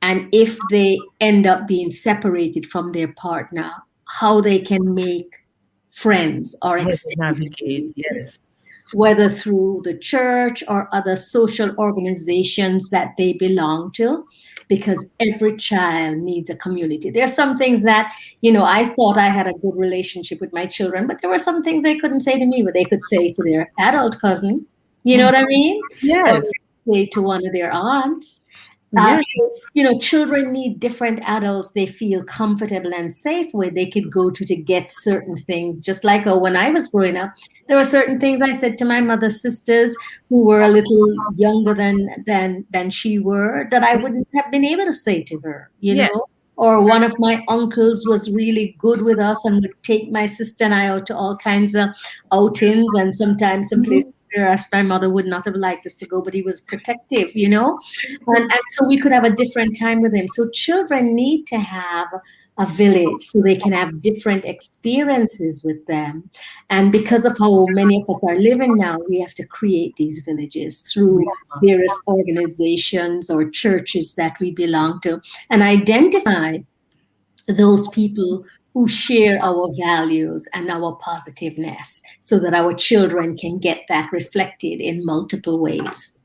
and if they end up being separated from their partner, how they can make friends or Yes, extended navigate. families, Yes. whether through the church or other social organizations that they belong to, because every child needs a community. There are some things that, I thought I had a good relationship with my children, but there were some things they couldn't say to me, but they could say to their adult cousin. You know Mhm. what I mean? Or Yes. they could say to one of their aunts. Yes. So, children need different adults they feel comfortable and safe with. They could go to get certain things. Just like when I was growing up, there were certain things I said to my mother's sisters who were a little younger than she were that I wouldn't have been able to say to her. Yes. Or one of my uncles was really good with us and would take my sister and I out to all kinds of outings, and sometimes some places where my mother would not have liked us to go, but he was protective. And so we could have a different time with him. So children need to have a village so they can have different experiences with them. And because of how many of us are living now, we have to create these villages through various organizations or churches that we belong to and identify those people who share our values and our positiveness so that our children can get that reflected in multiple ways.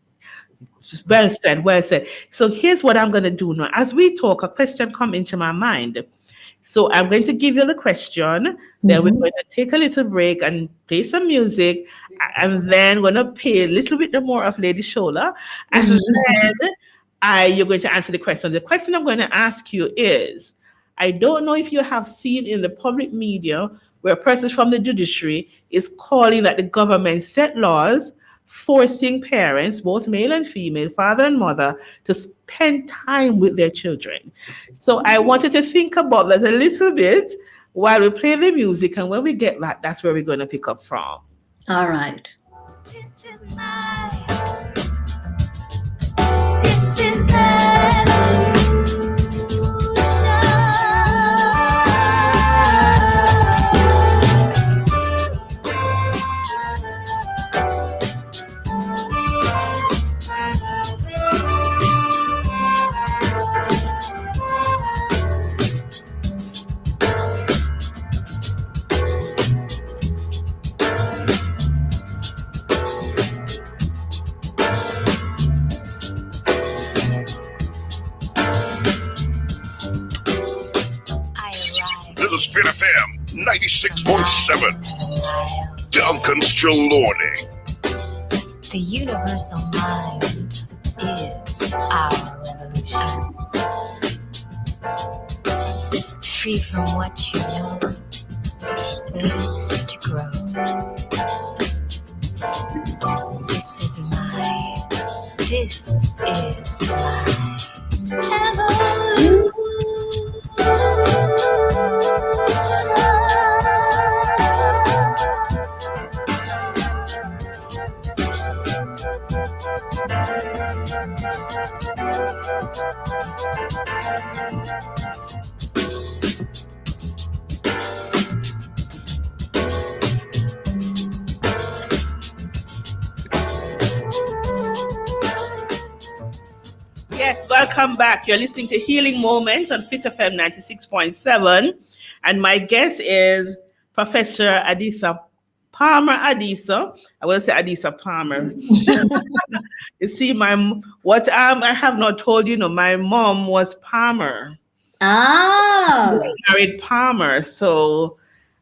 Well said, well said. So here's what I'm going to do now. As we talk, a question come into my mind. So I'm going to give you the question, then we're Mhm. going to take a little break and play some music, and then we're going to pay a little bit more of Lady Shola, and then you're going to answer the question. The question I'm going to ask you is, I don't know if you have seen in the public media where persons from the judiciary is calling that the government set laws forcing parents, both male and female, father and mother, to spend time with their children. So I wanted to think about that a little bit while we play the music, and when we get that, that's where we're going to pick up from. All right. This is my, this is the 96.7 Duncan's Trelawney. The universal mind is our revolution. Free from what you know, space to grow. This is mine. This is mine. Yes, welcome back. You're listening to Healing Moments on Fit FM 96.7. And my guest is Professor Adisa Palmer Adisa. I will say Adisa Palmer. You see, I have not told you, my mom was Palmer. Ah. Married Palmer. So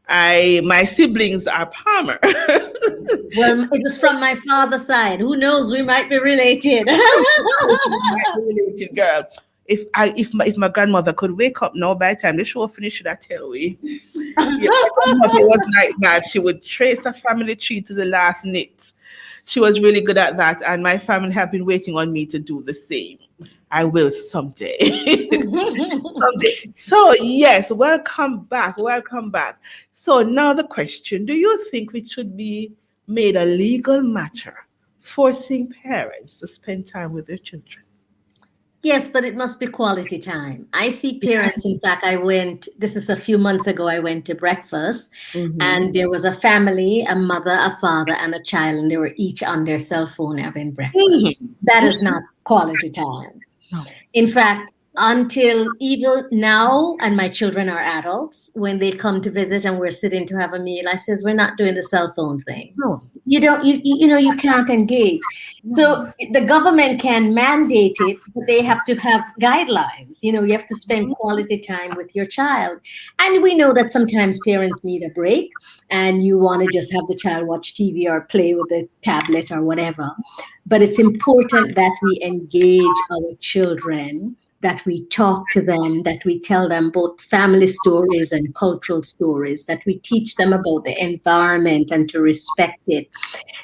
my siblings are Palmer. Well, it was from my father's side. Who knows? We might be related. Related, girl. If my grandmother could wake up now by the time the show finished, I tell you. Yeah, my grandmother was like that. She would trace a family tree to the last knit. She was really good at that, and my family have been waiting on me to do the same. I will someday. Someday. So yes, welcome back. So now the question: do you think it should be made a legal matter forcing parents to spend time with their children? Yes, but it must be quality time. I see parents, in fact, this is a few months ago, I went to breakfast and there was a family, a mother, a father, and a child, and they were each on their cell phone having breakfast. That is not quality time. No. In fact, until even now, and my children are adults, when they come to visit and we're sitting to have a meal, I says, we're not doing the cell phone thing. No. You can't engage. So the government can mandate it, but they have to have guidelines. You have to spend quality time with your child. And we know that sometimes parents need a break and you want to just have the child watch TV or play with a tablet or whatever. But it's important that we engage our children, that we talk to them, that we tell them both family stories and cultural stories, that we teach them about the environment and to respect it,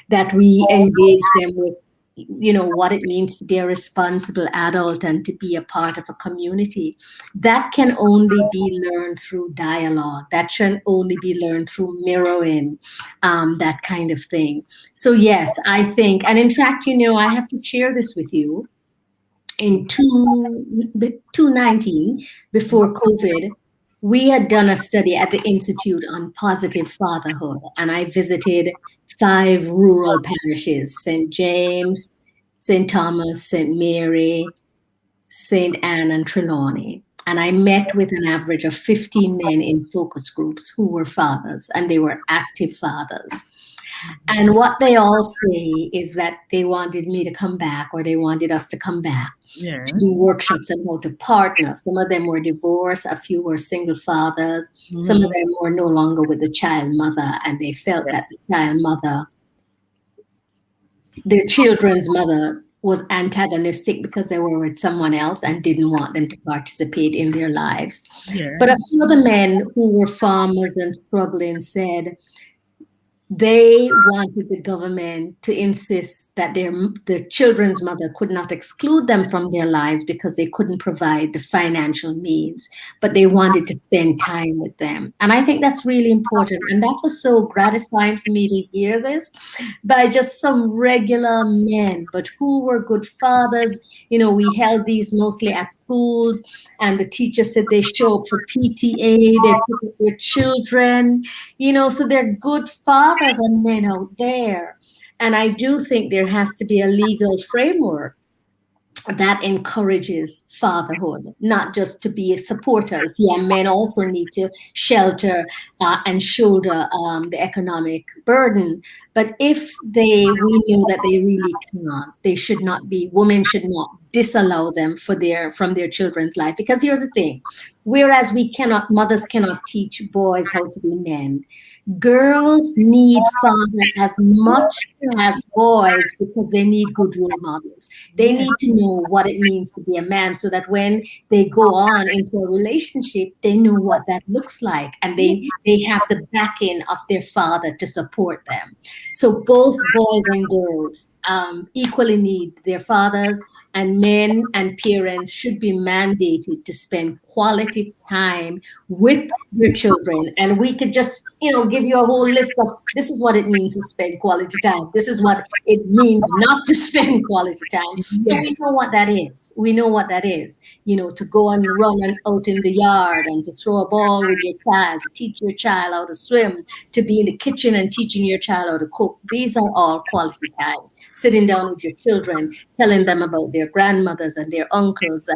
that we engage them with, what it means to be a responsible adult and to be a part of a community. That can only be learned through dialogue. That can only be learned through mirroring, that kind of thing. So yes, I think, and in fact, I have to share this with you. In 2019, before COVID, we had done a study at the Institute on Positive Fatherhood, and I visited 5 rural parishes: St. James, St. Thomas, St. Mary, St. Anne, and Trelawney. And I met with an average of 15 men in focus groups who were fathers, and they were active fathers. And what they all say is that they wanted me to come back, or they wanted us to come back to do workshops on how to partner. Some of them were divorced, a few were single fathers, some of them were no longer with the child mother, and they felt that the child mother, their children's mother, was antagonistic because they were with someone else and didn't want them to participate in their lives. But a few of the men who were farmers and struggling said they wanted the government to insist that their children's mother could not exclude them from their lives because they couldn't provide the financial means, but they wanted to spend time with them. And I think that's really important. And that was so gratifying for me to hear this by just some regular men, but who were good fathers. We held these mostly at schools, and the teacher said they show up for PTA, they pick up their children, so they're good fathers and men out there. And I do think there has to be a legal framework that encourages fatherhood, not just to be supporters. Yeah, men also need to shelter and shoulder the economic burden. But if we knew that they really cannot, women should not disallow them from their children's life. Because here's the thing, Whereas mothers cannot teach boys how to be men. Girls need father as much as boys because they need good role models. They Yes. need to know what it means to be a man so that when they go on into a relationship, they know what that looks like and they have the backing of their father to support them. So both boys and girls equally need their fathers, and men and parents should be mandated to spend quality time with your children. And we could just, give you a whole list of this is what it means to spend quality time. This is what it means not to spend quality time. So we Yes. know what that is. We know what that is, to go and run and out in the yard and to throw a ball with your child, to teach your child how to swim, to be in the kitchen and teaching your child how to cook. These are all quality times. Sitting down with your children, telling them about their grandmothers and their uncles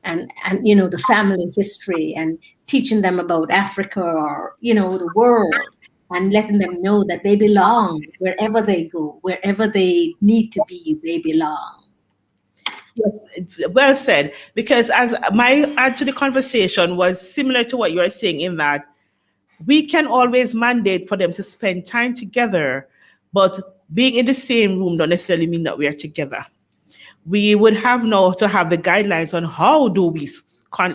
and the family history, and teaching them about Africa or the world, and letting them know that they belong wherever they go, wherever they need to be, they belong. Yes, well said. Because as my add to the conversation was similar to what you are saying, in that we can always mandate for them to spend time together, but being in the same room don't necessarily mean that we are together. We would have now to have the guidelines on how do we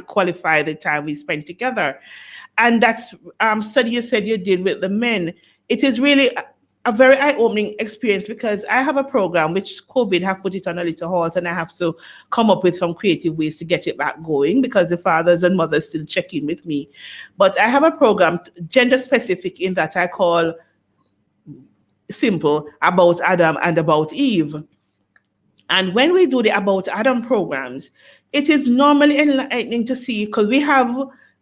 qualify the time we spend together. And that's study you said you did with the men. It is really a very eye-opening experience, because I have a program which COVID have put it on a little halt, and I have to come up with some creative ways to get it back going, because the fathers and mothers still check in with me. But I have a program gender specific, in that I call simple About Adam and About Eve. And when we do the About Adam programs, it is normally enlightening to see, because we have,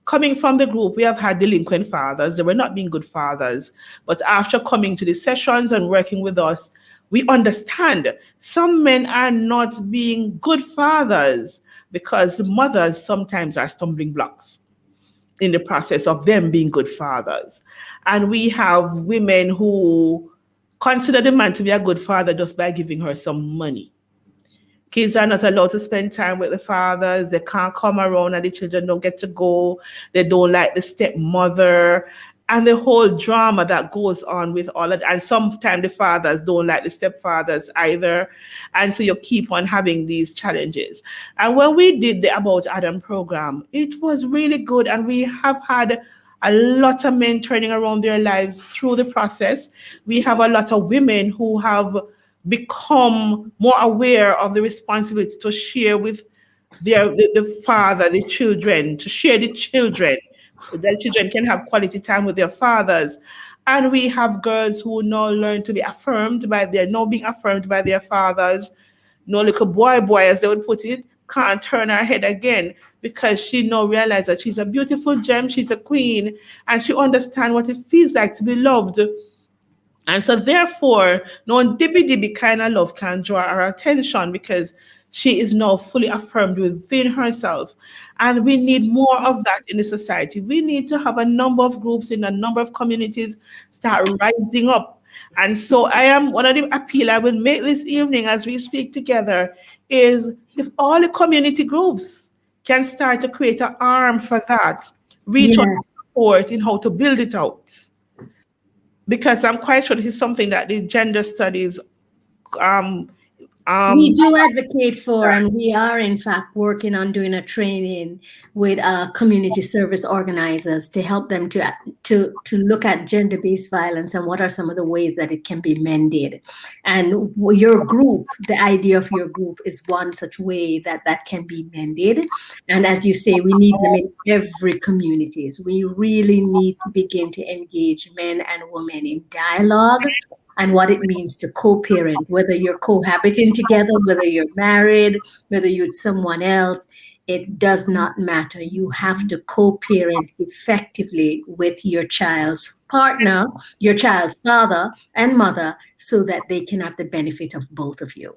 coming from the group, we have had delinquent fathers. They were not being good fathers. But after coming to the sessions and working with us, we understand some men are not being good fathers because the mothers sometimes are stumbling blocks in the process of them being good fathers. And we have women who consider the man to be a good father just by giving her some money. Kids are not allowed to spend time with the fathers. They can't come around, and the children don't get to go. They don't like the stepmother, and the whole drama that goes on with all of that. And sometimes the fathers don't like the stepfathers either. And so you keep on having these challenges. And when we did the About Adam program, it was really good. And we have had a lot of men turning around their lives through the process. We have a lot of women who have become more aware of the responsibility to share with the father, the children, to share the children. The children can have quality time with their fathers. And we have girls who now learn to be affirmed by now being affirmed by their fathers. No little boy, as they would put it, can't turn her head again, because she now realizes that she's a beautiful gem, she's a queen, and she understands what it feels like to be loved. And so therefore, no dibby kind of love can draw our attention, because she is now fully affirmed within herself. And we need more of that in the society. We need to have a number of groups in a number of communities start rising up. And so I am, one of the appeal I will make this evening as we speak together is, if all the community groups can start to create an arm for that, reach out Yes. support in how to build it out, because I'm quite sure this is something that the gender studies um We um do advocate for, and we are in fact working on doing a training with community service organizers to help them to look at gender-based violence and what are some of the ways that it can be mended. And your group, the idea of your group, is one such way that that can be mended. And as you say, we need them in every communities. We really need to begin to engage men and women in dialogue and what it means to co-parent, whether you're cohabiting together, whether you're married, whether you're with someone else, it does not matter. You have to co-parent effectively with your child's partner, your child's father and mother, so that they can have the benefit of both of you.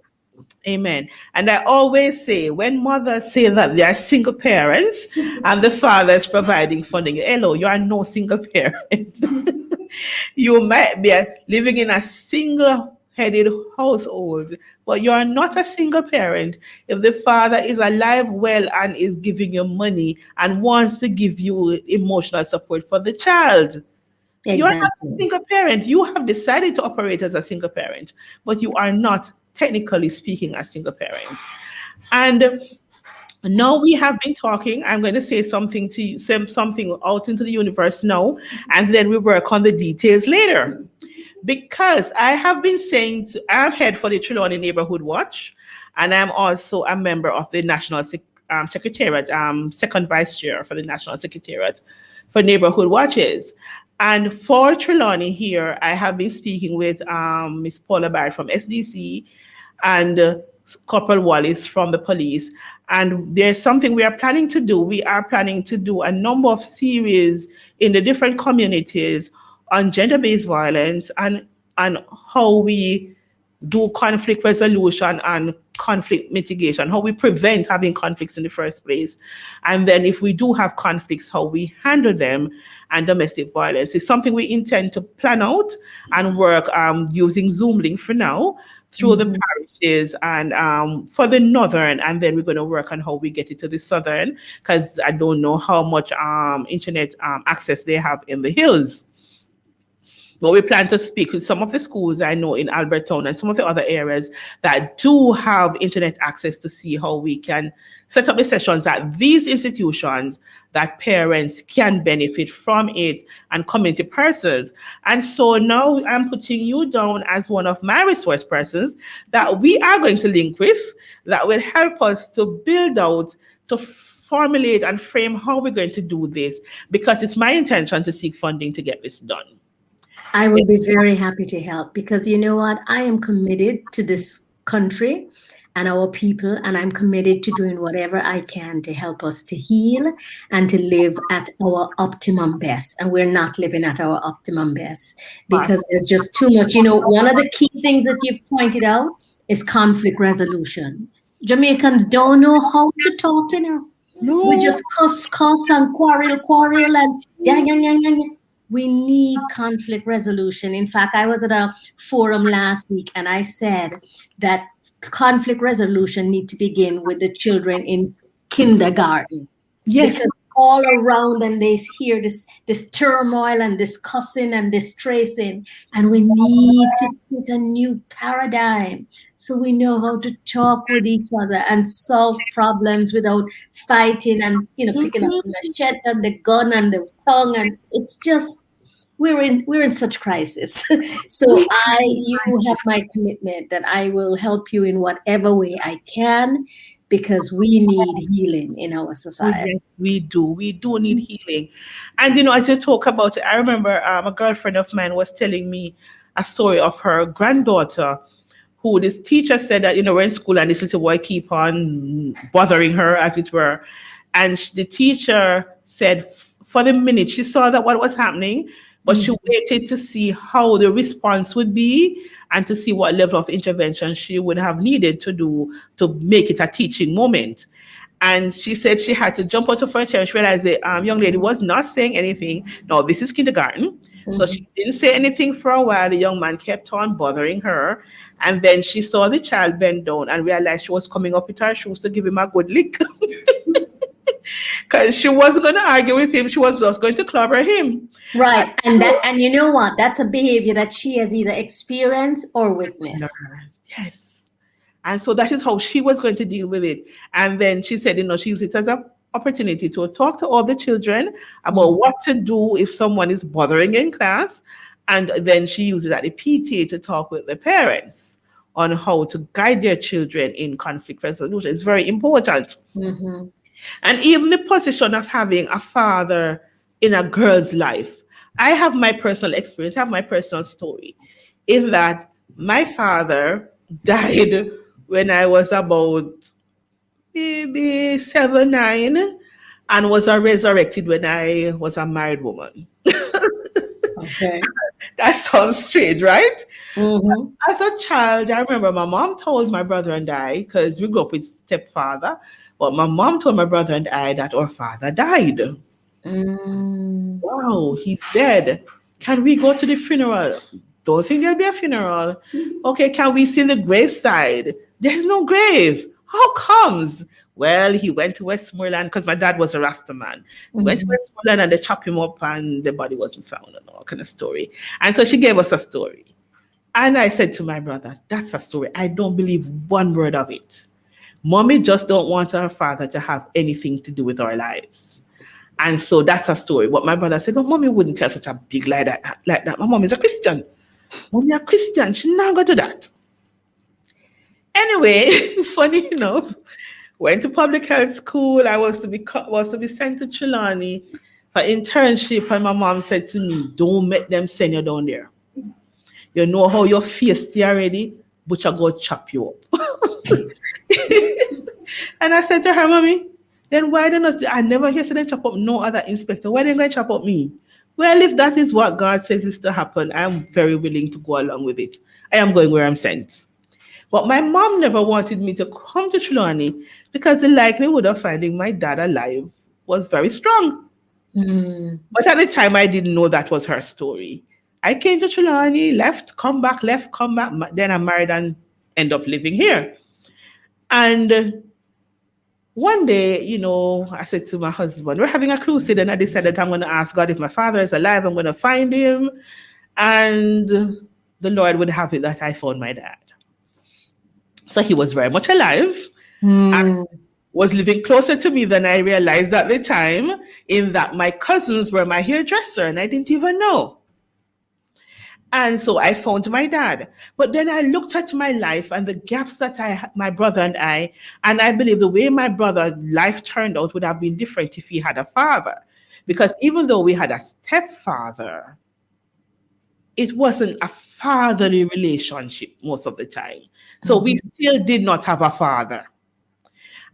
Amen. And I always say, when mothers say that they are single parents and the father is providing funding, hello, you are no single parent. You might be living in a single headed household, but you are not a single parent if the father is alive, well, and is giving you money and wants to give you emotional support for the child. You are not a Exactly. single parent. You have decided to operate as a single parent, but you are not technically speaking a single parent. And now we have been talking. I'm going to say something to you, send something out into the universe now, and then we work on the details later. Because I have been saying I'm head for the Trelawney Neighborhood Watch, and I'm also a member of the National Secretariat, second vice chair for the National Secretariat for Neighborhood Watches. And for Trelawney here, I have been speaking with Miss Paula Barrett from SDC and Corporal Wallace from the police. And there's something we are planning to do. We are planning to do a number of series in the different communities on gender-based violence and how we do conflict resolution and conflict mitigation, how we prevent having conflicts in the first place. And then if we do have conflicts, how we handle them, and domestic violence. It's something we intend to plan out and work using Zoom link for now through the parishes and for the northern, and then we're going to work on how we get it to the southern, because I don't know how much internet access they have in the hills. But we plan to speak with some of the schools I know in Albertown and some of the other areas that do have internet access to see how we can set up the sessions at these institutions that parents can benefit from it and community persons. And so now I'm putting you down as one of my resource persons that we are going to link with that will help us to build out, to formulate and frame how we're going to do this, because it's my intention to seek funding to get this done. I will be very happy to help because you know what? I am committed to this country and our people, and I'm committed to doing whatever I can to help us to heal and to live at our optimum best. And we're not living at our optimum best because there's just too much. You know, one of the key things that you've pointed out is conflict resolution. Jamaicans don't know how to talk, you know. No. We just cuss and quarrel and yeah. We need conflict resolution. In fact, I was at a forum last week and I said that conflict resolution need to begin with the children in kindergarten. Yes. Because all around them they hear this turmoil and this cussing and this tracing, and we need to set a new paradigm so we know how to talk with each other and solve problems without fighting and picking up the machete and the gun and the tongue, and it's just we're in such crisis. So you have my commitment that I will help you in whatever way I can, because we need healing in our society. Yes, we do. We do need healing. And, as you talk about it, I remember a girlfriend of mine was telling me a story of her granddaughter, who this teacher said that, we're in school and this little boy keep on bothering her, as it were. And the teacher said for the minute she saw that what was happening, but she waited to see how the response would be and to see what level of intervention she would have needed to do to make it a teaching moment. And she said she had to jump out of her chair. She realized the young lady was not saying anything. No, this is kindergarten. So she didn't say anything for a while. The young man kept on bothering her. And then she saw the child bend down and realized she was coming up with her shoes to give him a good lick. Because she wasn't going to argue with him. She was just going to clobber him. Right. And you know what? That's a behavior that she has either experienced or witnessed. Yes. And so that is how she was going to deal with it. And then she said, she used it as an opportunity to talk to all the children about what to do if someone is bothering in class. And then she uses it at the PTA to talk with the parents on how to guide their children in conflict resolution. It's very important. Mm-hmm. And even the position of having a father in a girl's life. I have my personal experience, I have my personal story, in that my father died when I was about maybe 7, 9, and was resurrected when I was a married woman. Okay. That sounds strange, right? Mm-hmm. As a child, I remember my mom told my brother and I, because we grew up with stepfather, but my mom told my brother and I that our father died. Wow, he's dead. Can we go to the funeral? Don't think there'll be a funeral. Okay, can we see the graveside? There's no grave. How comes? Well, he went to Westmoreland because my dad was a Rasta man. He went to Westmoreland and they chopped him up and the body wasn't found and all kind of story. And so she gave us a story. And I said to my brother, that's a story. I don't believe one word of it. Mommy just don't want her father to have anything to do with our lives. And so that's a story. What my brother said, but mommy wouldn't tell such a big lie like that. My mom is a Christian. Mommy a Christian. She not going to do that. Anyway, funny enough, went to public health school. I was to be sent to Trelawney for internship. And my mom said to me, don't make them send you down there. You know how your face is already, but I go chop you up. And I said to her, Mommy, then why don't I never hear them chop up no other inspector? Why they going to chop up me? Well, if that is what God says is to happen, I am very willing to go along with it. I am going where I'm sent. But my mom never wanted me to come to Trelawney because the likelihood of finding my dad alive was very strong. But at the time, I didn't know that was her story. I came to Trelawney, left, come back. Then I married and end up living here. And one day, I said to my husband, we're having a crusade, and I decided I'm going to ask God if my father is alive, I'm going to find him. And the Lord would have it that I found my dad. So he was very much alive and was living closer to me than I realized at the time, in that my cousins were my hairdresser, and I didn't even know. And so I found my dad. But then I looked at my life and the gaps that my brother and I believe the way my brother's life turned out would have been different if he had a father. Because even though we had a stepfather, it wasn't a fatherly relationship most of the time. So we still did not have a father.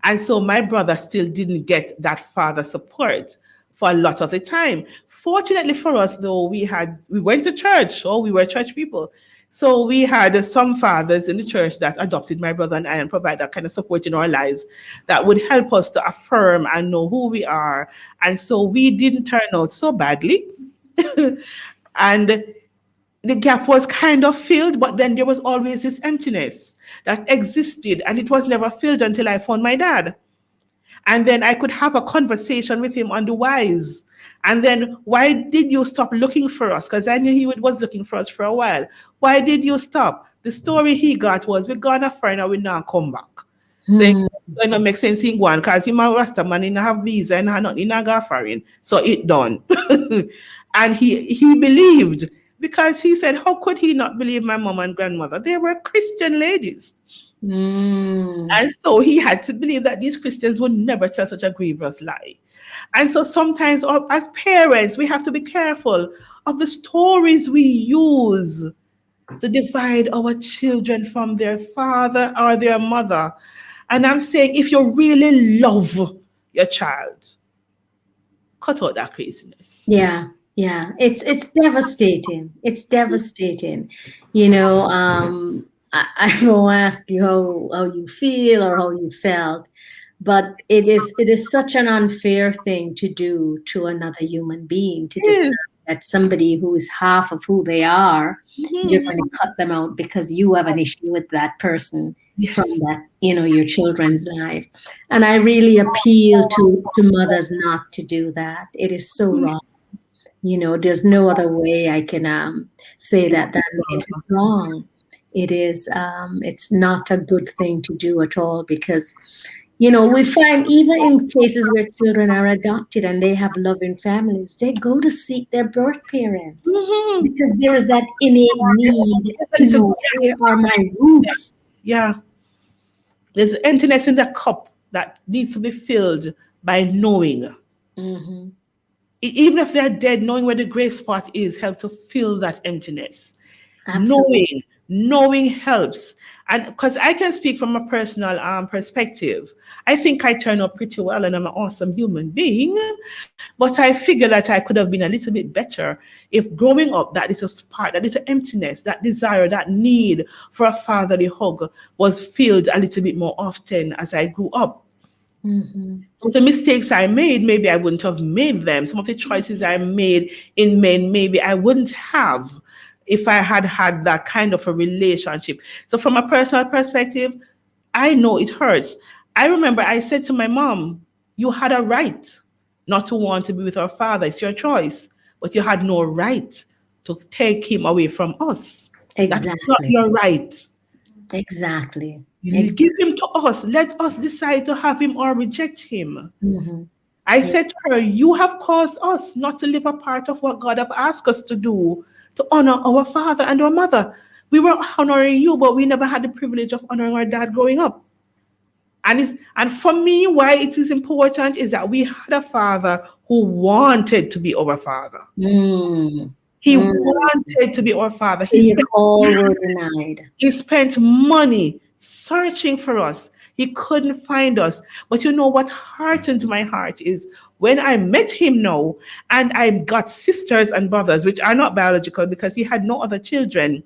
And so my brother still didn't get that father support for a lot of the time. Fortunately for us, though, we went to church, or we were church people. So we had some fathers in the church that adopted my brother and I and provide that kind of support in our lives that would help us to affirm and know who we are. And so we didn't turn out so badly. And the gap was kind of filled, but then there was always this emptiness that existed, and it was never filled until I found my dad. And then I could have a conversation with him on the whys. And then, why did you stop looking for us? Because I knew he was looking for us for a while. Why did you stop? The story he got was, we're going to find out, we now come back. So it don't make sense in one, because he a Rasta man, he have visa and nothing, he go foreign. So it done. And he believed, because he said, how could he not believe my mom and grandmother? They were Christian ladies. And so he had to believe that these Christians would never tell such a grievous lie. And so sometimes as parents, we have to be careful of the stories we use to divide our children from their father or their mother. And I'm saying, if you really love your child, cut out that craziness. Yeah, it's devastating. It's devastating. I won't ask you how you feel or how you felt, but it is such an unfair thing to do to another human being, to decide that somebody who is half of who they are, you're going to cut them out because you have an issue with that person from that, your children's life. And I really appeal to mothers not to do that. It is so wrong. There's no other way I can say that than it is wrong. It is, it's not a good thing to do at all, because, we find even in cases where children are adopted and they have loving families, they go to seek their birth parents because there is that innate need to know, where are my roots? Yeah. There's emptiness in the cup that needs to be filled by knowing. Even if they're dead, knowing where the grave spot is helps to fill that emptiness. Absolutely. Knowing helps. And because I can speak from a personal perspective, I think I turn out pretty well and I'm an awesome human being. But I figure that I could have been a little bit better if growing up, that little part, that little emptiness, that desire, that need for a fatherly hug was filled a little bit more often as I grew up. Some of the mistakes I made, maybe I wouldn't have made them. Some of the choices I made in men, maybe I wouldn't have if I had had that kind of a relationship. So from a personal perspective, I know it hurts. I remember I said to my mom, you had a right not to want to be with our father. It's your choice. But you had no right to take him away from us. That's not Exactly. your right. Exactly. You give him to us. Let us decide to have him or reject him. Mm-hmm. I said to her, you have caused us not to live a part of what God have asked us to do, to honor our father and our mother. We were honoring you, but we never had the privilege of honoring our dad growing up. And for me, why it is important is that we had a father who wanted to be our father. Mm. He Mm. wanted to be our father. So you all were denied. He spent money searching for us. He couldn't find us. But you know what heartened my heart is when I met him now and I got sisters and brothers, which are not biological because he had no other children.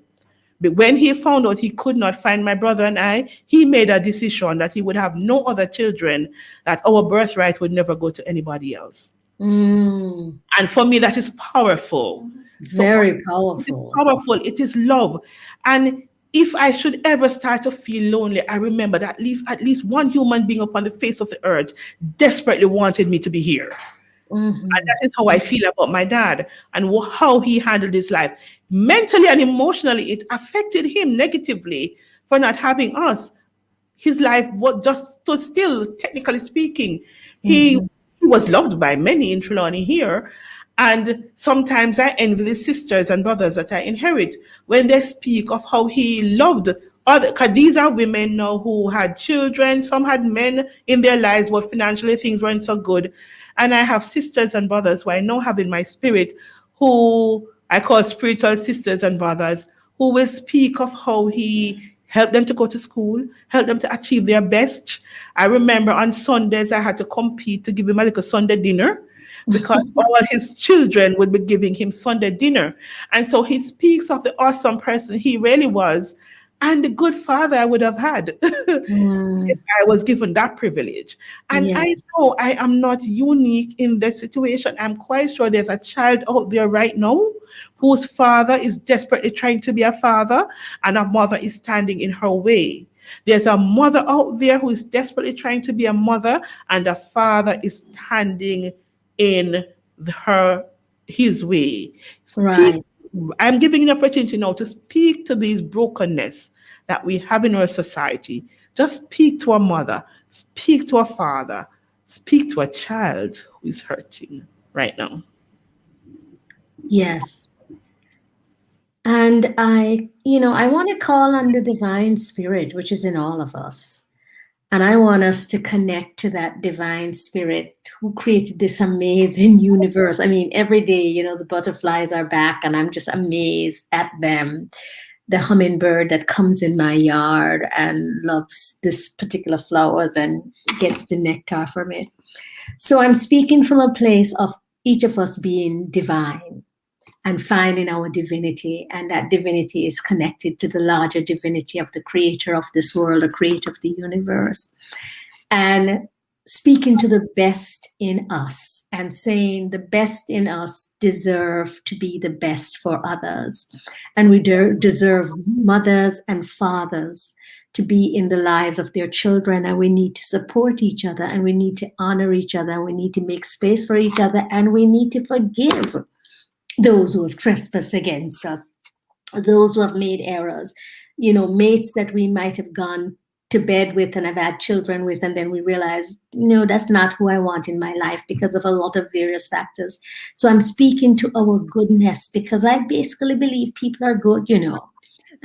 But when he found out he could not find my brother and I, he made a decision that he would have no other children, that our birthright would never go to anybody else. Mm. And for me, that is powerful. Very powerful. It is powerful. powerful. It is love. And if I should ever start to feel lonely, I remember that at least one human being upon the face of the earth desperately wanted me to be here. Mm-hmm. And that is how I feel about my dad and how he handled his life. Mentally and emotionally, it affected him negatively for not having us. His life was just stood still, technically speaking. He was loved by many in Trelawney here. And sometimes I envy the sisters and brothers that I inherit when they speak of how he loved other, because these are women now who had children, some had men in their lives, but financially things weren't so good. And I have sisters and brothers who I now have in my spirit who I call spiritual sisters and brothers who will speak of how he helped them to go to school, helped them to achieve their best. I remember on Sundays I had to compete to give him a little Sunday dinner because all his children would be giving him Sunday dinner. And so he speaks of the awesome person he really was and the good father I would have had if I was given that privilege. And Yes. I know I am not unique in this situation. I'm quite sure there's a child out there right now whose father is desperately trying to be a father and a mother is standing in her way. There's a mother out there who is desperately trying to be a mother and a father is standing in his way. Right. I'm giving an opportunity now to speak to these brokenness that we have in our society. Just speak to a mother, speak to a father, speak to a child who is hurting right now. Yes. And I want to call on the divine spirit, which is in all of us. And I want us to connect to that divine spirit who created this amazing universe. I mean, every day, the butterflies are back and I'm just amazed at them. The hummingbird that comes in my yard and loves this particular flowers and gets the nectar from it. So I'm speaking from a place of each of us being divine and finding our divinity, and that divinity is connected to the larger divinity of the creator of this world, the creator of the universe, and speaking to the best in us and saying the best in us deserve to be the best for others, and we deserve mothers and fathers to be in the lives of their children, and we need to support each other, and we need to honor each other, and we need to make space for each other, and we need to forgive those who have trespassed against us, those who have made errors, mates that we might have gone to bed with and have had children with, and then we realize, no, that's not who I want in my life because of a lot of various factors. So I'm speaking to our goodness because I basically believe people are good,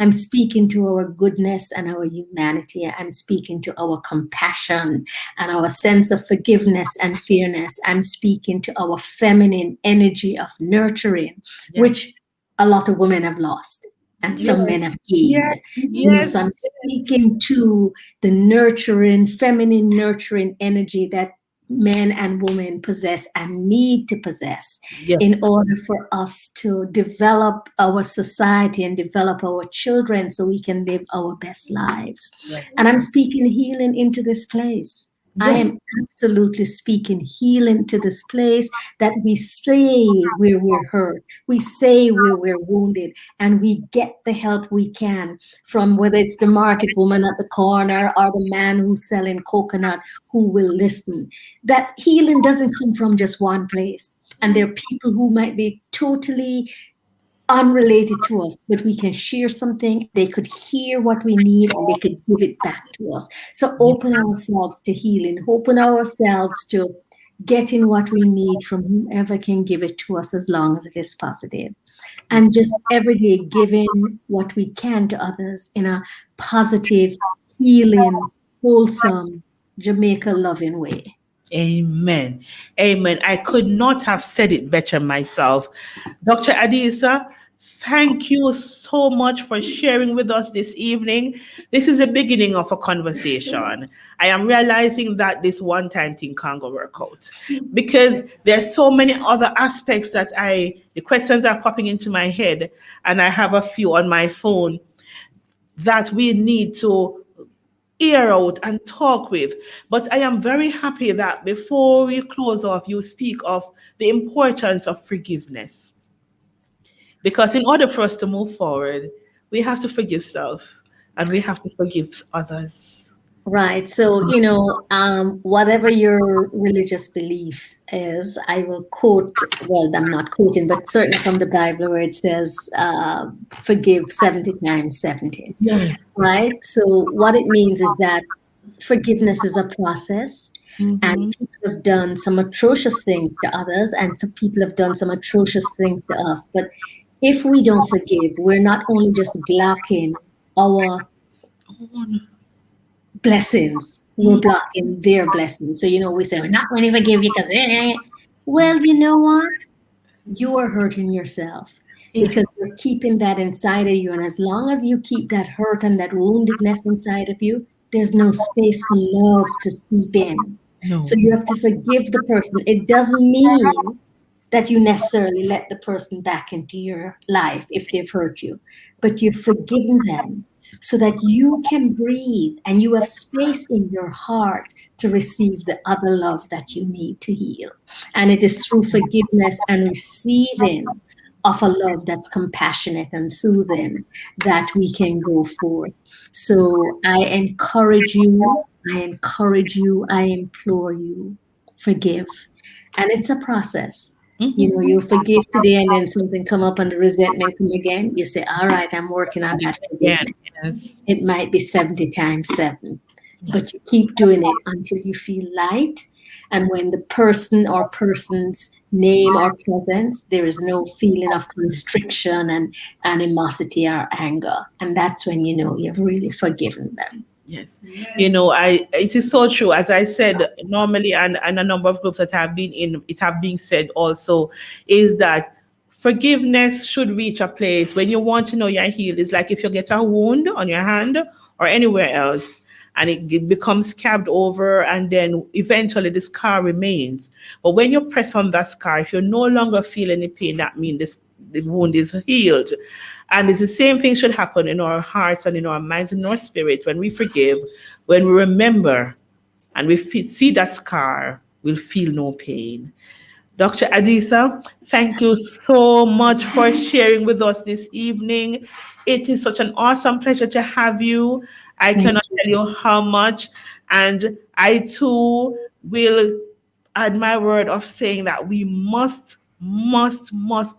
I'm speaking to our goodness and our humanity. I'm speaking to our compassion and our sense of forgiveness and fairness. I'm speaking to our feminine energy of nurturing, which a lot of women have lost and some men have gained. So I'm speaking to the nurturing, feminine nurturing energy that men and women possess and need to possess in order for us to develop our society and develop our children so we can live our best lives. And I'm speaking healing into this place. I am absolutely speaking healing to this place that we say where we're hurt, we say where we're wounded, and we get the help we can from whether it's the market woman at the corner or the man who's selling coconut who will listen. That healing doesn't come from just one place. And there are people who might be totally unrelated to us, but we can share something. They could hear what we need and they could give it back to us. So open ourselves to healing, open ourselves to getting what we need from whomever can give it to us as long as it is positive. And just every day giving what we can to others in a positive, healing, wholesome, Jamaica loving way. Amen. Amen. I could not have said it better myself. Dr. Adisa, thank you so much for sharing with us this evening. This is the beginning of a conversation. I am realizing that this one-time thing can't go work out because there's so many other aspects that the questions are popping into my head, and I have a few on my phone that we need to ear out and talk with. But I am very happy that before we close off, you speak of the importance of forgiveness. Because in order for us to move forward, we have to forgive self and we have to forgive others. Right. So, whatever your religious beliefs is, I will quote, well, I'm not quoting, but certainly from the Bible where it says, forgive 70 times 70. Yes. Right. So what it means is that forgiveness is a process. And people have done some atrocious things to others, and some people have done some atrocious things to us. But if we don't forgive, we're not only just blocking our blessings, we're blocking their blessings. So, we say, we're not going to forgive you because, well, you know what? You are hurting yourself because you're keeping that inside of you. And as long as you keep that hurt and that woundedness inside of you, there's no space for love to seep in. No. So you have to forgive the person. It doesn't mean that you necessarily let the person back into your life if they've hurt you, but you've forgiven them so that you can breathe and you have space in your heart to receive the other love that you need to heal. And it is through forgiveness and receiving of a love that's compassionate and soothing that we can go forth. So I encourage you, I implore you, forgive. And it's a process. You forgive today and then something come up and the resentment come again. You say, all right, I'm working on that forgiveness. Yes. It might be 70 times 7, but you keep doing it until you feel light. And when the person or person's name or presence, there is no feeling of constriction and animosity or anger. And that's when you know you've really forgiven them. Yes. It is so true. As I said, normally, and a number of groups that I've been in, it have been said also, is that forgiveness should reach a place when you want to know you're healed. It's like if you get a wound on your hand or anywhere else, and it becomes scabbed over, and then eventually the scar remains. But when you press on that scar, if you no longer feel any pain, that means the wound is healed. And it's the same thing should happen in our hearts and in our minds and in our spirit when we forgive, when we remember and we see that scar, we'll feel no pain. Dr. Adisa, thank you so much for sharing with us this evening. It is such an awesome pleasure to have you. I cannot tell you how much. And I too will add my word of saying that we must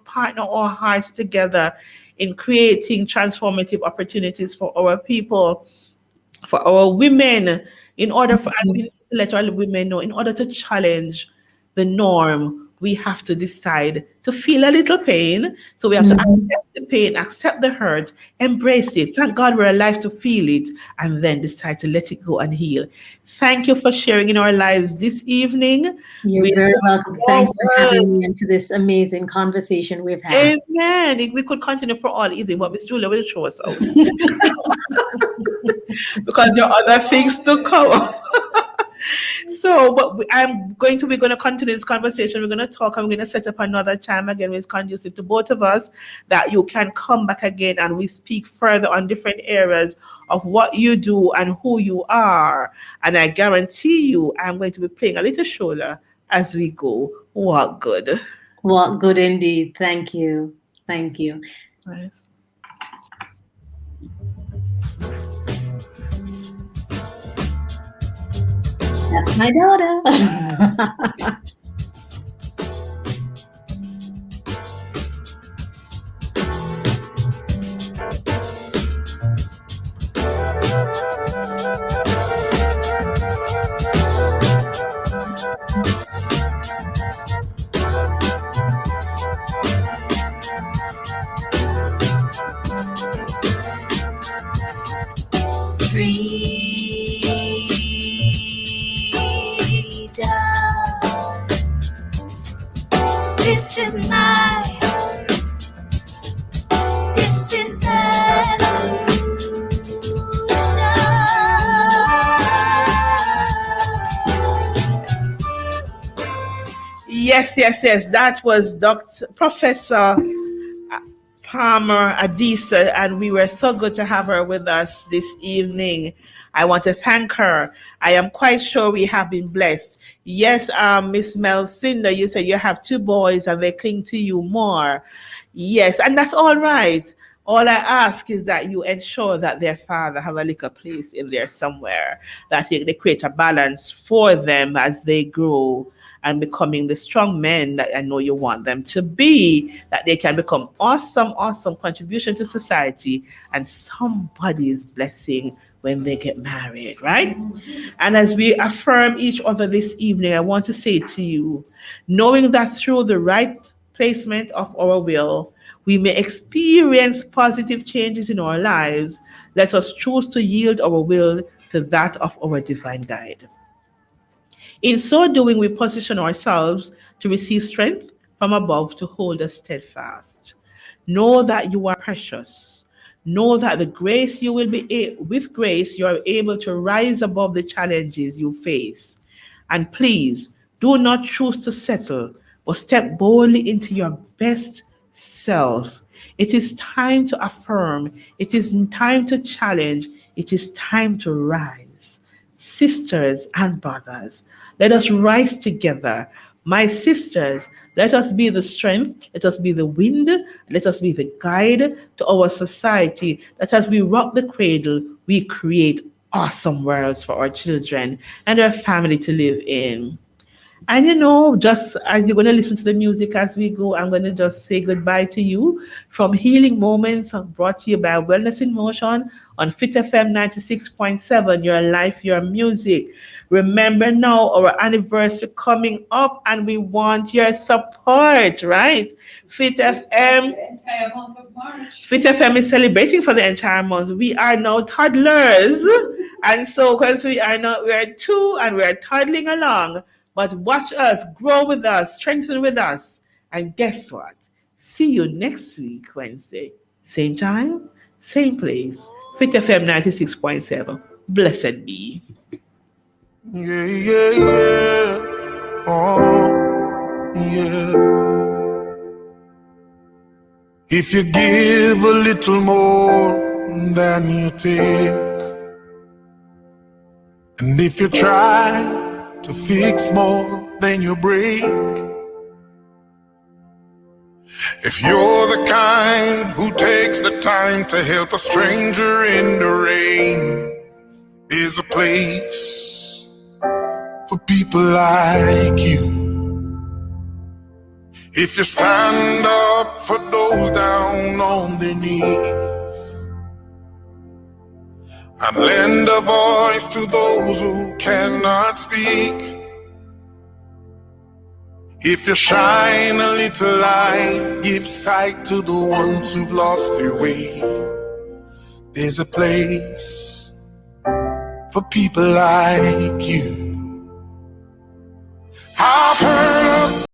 partner our hearts together in creating transformative opportunities for our people, for our women, in order for us to let our women know, in order to challenge the norm, we have to decide to feel a little pain. So we have to accept the pain, accept the hurt, embrace it. Thank God we're alive to feel it, and then decide to let it go and heal. Thank you for sharing in our lives this evening. You're very welcome. Thanks for having me into this amazing conversation we've had. Amen. We could continue for all evening, but Miss Julia will show us out. Because there are other things to cover. So So, we're going to continue this conversation. We're going to talk, and we're going to set up another time again with conducive to both of us, that you can come back again and we speak further on different areas of what you do and who you are. And I guarantee you, I'm going to be playing a little shoulder as we go. What good? What good indeed. Thank you. Thank you. Nice. That's my daughter. This is my, this is the Yes. That was Professor Palmer Adisa, and we were so good to have her with us this evening. I want to thank her. I am quite sure we have been blessed. Yes, Miss Melcinda, you said you have 2 boys and they cling to you more. Yes, and that's all right. All I ask is that you ensure that their father have a little place in there somewhere, that they create a balance for them as they grow and becoming the strong men that I know you want them to be, that they can become awesome contribution to society and somebody's blessing when they get married, right? And as we affirm each other this evening, I want to say to you, knowing that through the right placement of our will, we may experience positive changes in our lives, let us choose to yield our will to that of our divine guide. In so doing, we position ourselves to receive strength from above to hold us steadfast. Know that you are precious. Know that with grace you are able to rise above the challenges you face. And please do not choose to settle, but step boldly into your best self. It is time to affirm. It is time to challenge. It is time to rise. Sisters and brothers, let us rise together. My sisters, let us be the strength, let us be the wind, let us be the guide to our society, that as we rock the cradle, we create awesome worlds for our children and our family to live in. And just as you're going to listen to the music as we go, I'm going to just say goodbye to you from Healing Moments brought to you by Wellness in Motion on Fit FM 96.7, your life, your music. Remember now our anniversary coming up and we want your support, right? Fit FM is celebrating for the entire month. We are now toddlers. And so because we are 2 and we are toddling along, but watch us, grow with us, strengthen with us. And guess what? See you next week, Wednesday. Same time, same place. Fit FM 96.7. Blessed be. Yeah. Oh, yeah. If you give a little more than you take, and if you try to fix more than you break, if you're the kind who takes the time to help a stranger in the rain, there's a place for people like you. If you stand up for those down on their knees and lend a voice to those who cannot speak, if you shine a little light, give sight to the ones who've lost their way, there's a place for people like you. I've heard of